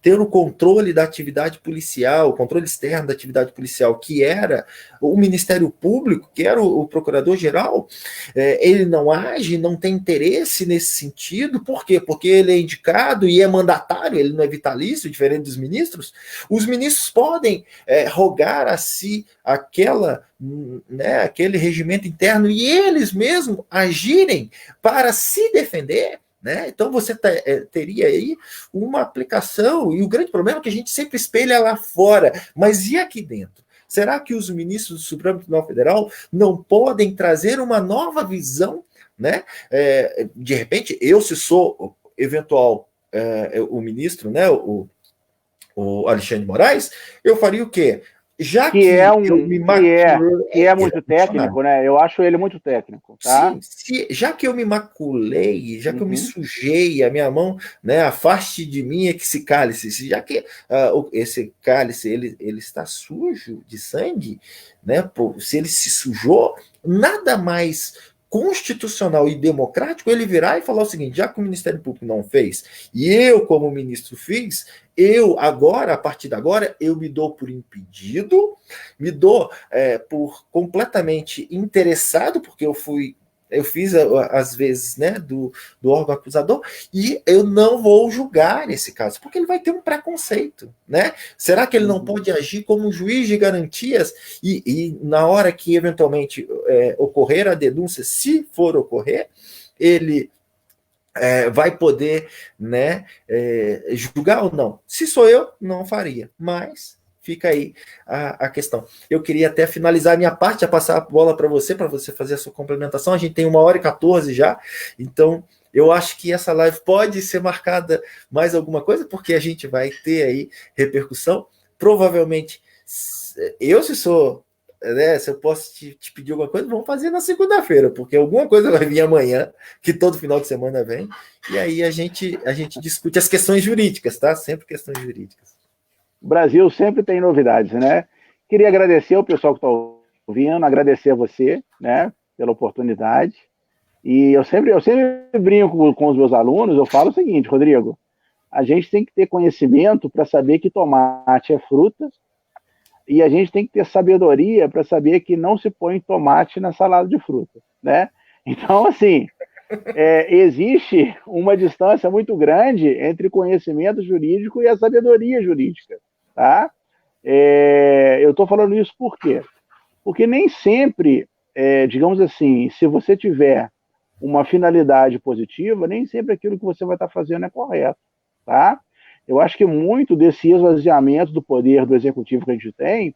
ter o controle da atividade policial, o controle externo da atividade policial, que era o Ministério Público, que era o Procurador-Geral, ele não age, não tem interesse nesse sentido. Por quê? Porque ele é indicado e é mandatário, ele não é vitalício, diferente dos ministros. Os ministros podem rogar a si aquele regimento interno e eles mesmos agirem para se defender. Né? Então você teria aí uma aplicação, e o grande problema é que a gente sempre espelha lá fora, mas e aqui dentro? Será que os ministros do Supremo Tribunal Federal não podem trazer uma nova visão? Né? De repente, se sou eventual o ministro, né, o Alexandre de Moraes, eu faria o quê? Já que eu me maculei, que é muito técnico, né? Eu acho ele muito técnico, tá? Sim, já que eu me maculei, já que eu me sujei, a minha mão, né, afaste de mim esse cálice, já que esse cálice ele está sujo de sangue, né? Se ele se sujou, nada mais constitucional e democrático ele virar e falar o seguinte: já que o Ministério Público não fez, e eu, como ministro, fiz, eu agora, a partir de agora, eu me dou por impedido, me dou por completamente interessado, porque eu fiz às vezes, né, do órgão acusador, e eu não vou julgar esse caso, porque ele vai ter um preconceito, né? Será que ele não pode agir como um juiz de garantias e na hora que eventualmente ocorrer a denúncia, se for ocorrer, ele vai poder, né, julgar ou não? Se sou eu, não faria, mas fica aí a questão. Eu queria até finalizar a minha parte, já passar a bola para você fazer a sua complementação. A gente tem 1h14 já, então eu acho que essa live pode ser marcada mais alguma coisa, porque a gente vai ter aí repercussão. Provavelmente, se sou, né, se eu posso te pedir alguma coisa, vamos fazer na segunda-feira, porque alguma coisa vai vir amanhã, que todo final de semana vem, e aí a gente discute as questões jurídicas, tá? Sempre questões jurídicas. O Brasil sempre tem novidades, né? Queria agradecer ao pessoal que está ouvindo, agradecer a você, né, pela oportunidade. E eu sempre brinco com os meus alunos, eu falo o seguinte, Rodrigo, a gente tem que ter conhecimento para saber que tomate é fruta, e a gente tem que ter sabedoria para saber que não se põe tomate na salada de fruta, né? Então, assim, existe uma distância muito grande entre o conhecimento jurídico e a sabedoria jurídica, tá? Eu estou falando isso por quê? Porque nem sempre, digamos assim, se você tiver uma finalidade positiva, nem sempre aquilo que você vai estar fazendo é correto, tá? Eu acho que muito desse esvaziamento do poder do executivo que a gente tem,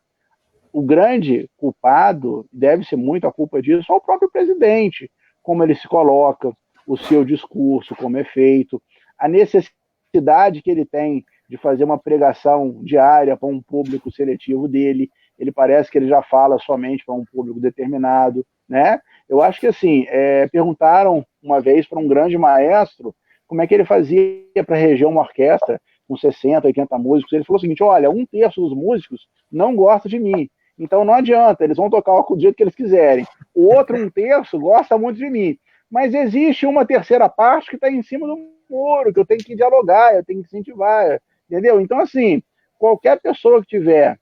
o grande culpado, deve ser muito a culpa disso, é o próprio presidente, como ele se coloca, o seu discurso, como é feito, a necessidade que ele tem de fazer uma pregação diária para um público seletivo dele, ele parece que ele já fala somente para um público determinado, né? Eu acho que, assim, perguntaram uma vez para um grande maestro como é que ele fazia para reger uma orquestra com 60, 80 músicos. Ele falou o seguinte, olha, 1/3 dos músicos não gosta de mim, então não adianta, eles vão tocar do jeito que eles quiserem. O outro 1/3 gosta muito de mim, mas existe uma terceira parte que está em cima do muro, que eu tenho que dialogar, eu tenho que incentivar, entendeu? Então, assim, qualquer pessoa que tiver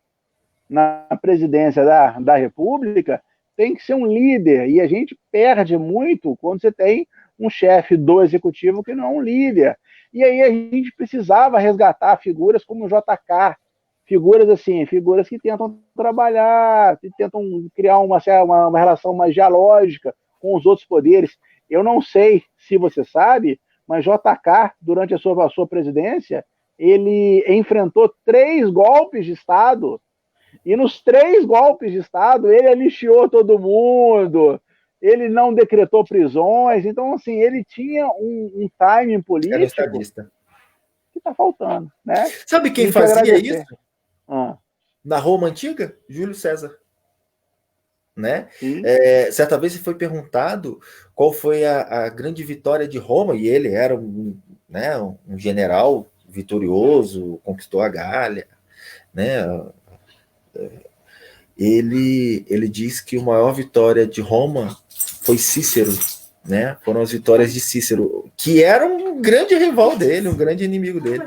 na presidência da República tem que ser um líder, e a gente perde muito quando você tem um chefe do executivo que não é um líder. E aí a gente precisava resgatar figuras como o JK, figuras assim, figuras que tentam trabalhar, que tentam criar uma relação mais dialógica com os outros poderes. Eu não sei se você sabe, mas JK, durante a sua presidência, ele enfrentou 3 golpes de Estado, e nos 3 golpes de Estado, ele anistiou todo mundo, ele não decretou prisões, então, assim, ele tinha um timing político que está faltando, né? Sabe quem fazia isso? Na Roma Antiga? Júlio César. Né? Certa vez foi perguntado qual foi a grande vitória de Roma, e ele era um general vitorioso, conquistou a Gália, né? Ele diz que a maior vitória de Roma foi Cícero, né? Foram as vitórias de Cícero, que era um grande rival dele, um grande inimigo dele.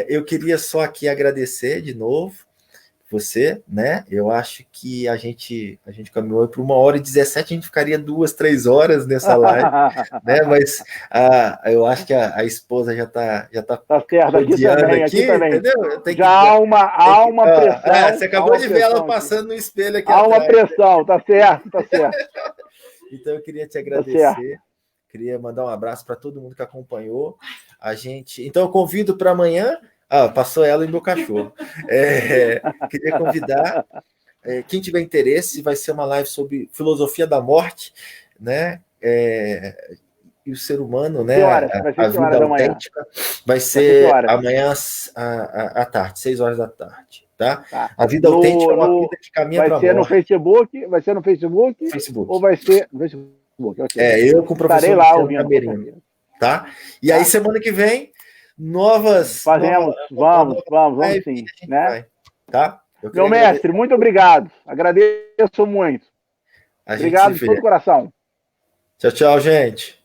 Eu queria só aqui agradecer de novo você, né? Eu acho que a gente caminhou para 1h17, a gente ficaria 2, 3 horas nessa live, né? Mas eu acho que a esposa já tá certo, aqui também, entendeu? Há uma pressão. Você acabou de ver ela passando no espelho aqui. Há uma pressão, tá certo. Então eu queria te agradecer. Queria mandar um abraço para todo mundo que acompanhou a gente. Então eu convido para amanhã. Passou ela e meu cachorro. Queria convidar quem tiver interesse, vai ser uma live sobre filosofia da morte, né? E o ser humano, né? A vida autêntica. Vai ser amanhã à tarde, 6 horas da tarde. Tá? A vida autêntica é uma vida que caminha para a morte. Vai ser no Facebook? Ou vai ser no Facebook? Okay. Eu com o professor Estarei lá ouvindo. Tá? E aí, semana que vem, vamos sim, né? Vai, tá? Meu mestre, muito obrigado. Agradeço muito. Obrigado de todo o coração. Tchau, gente.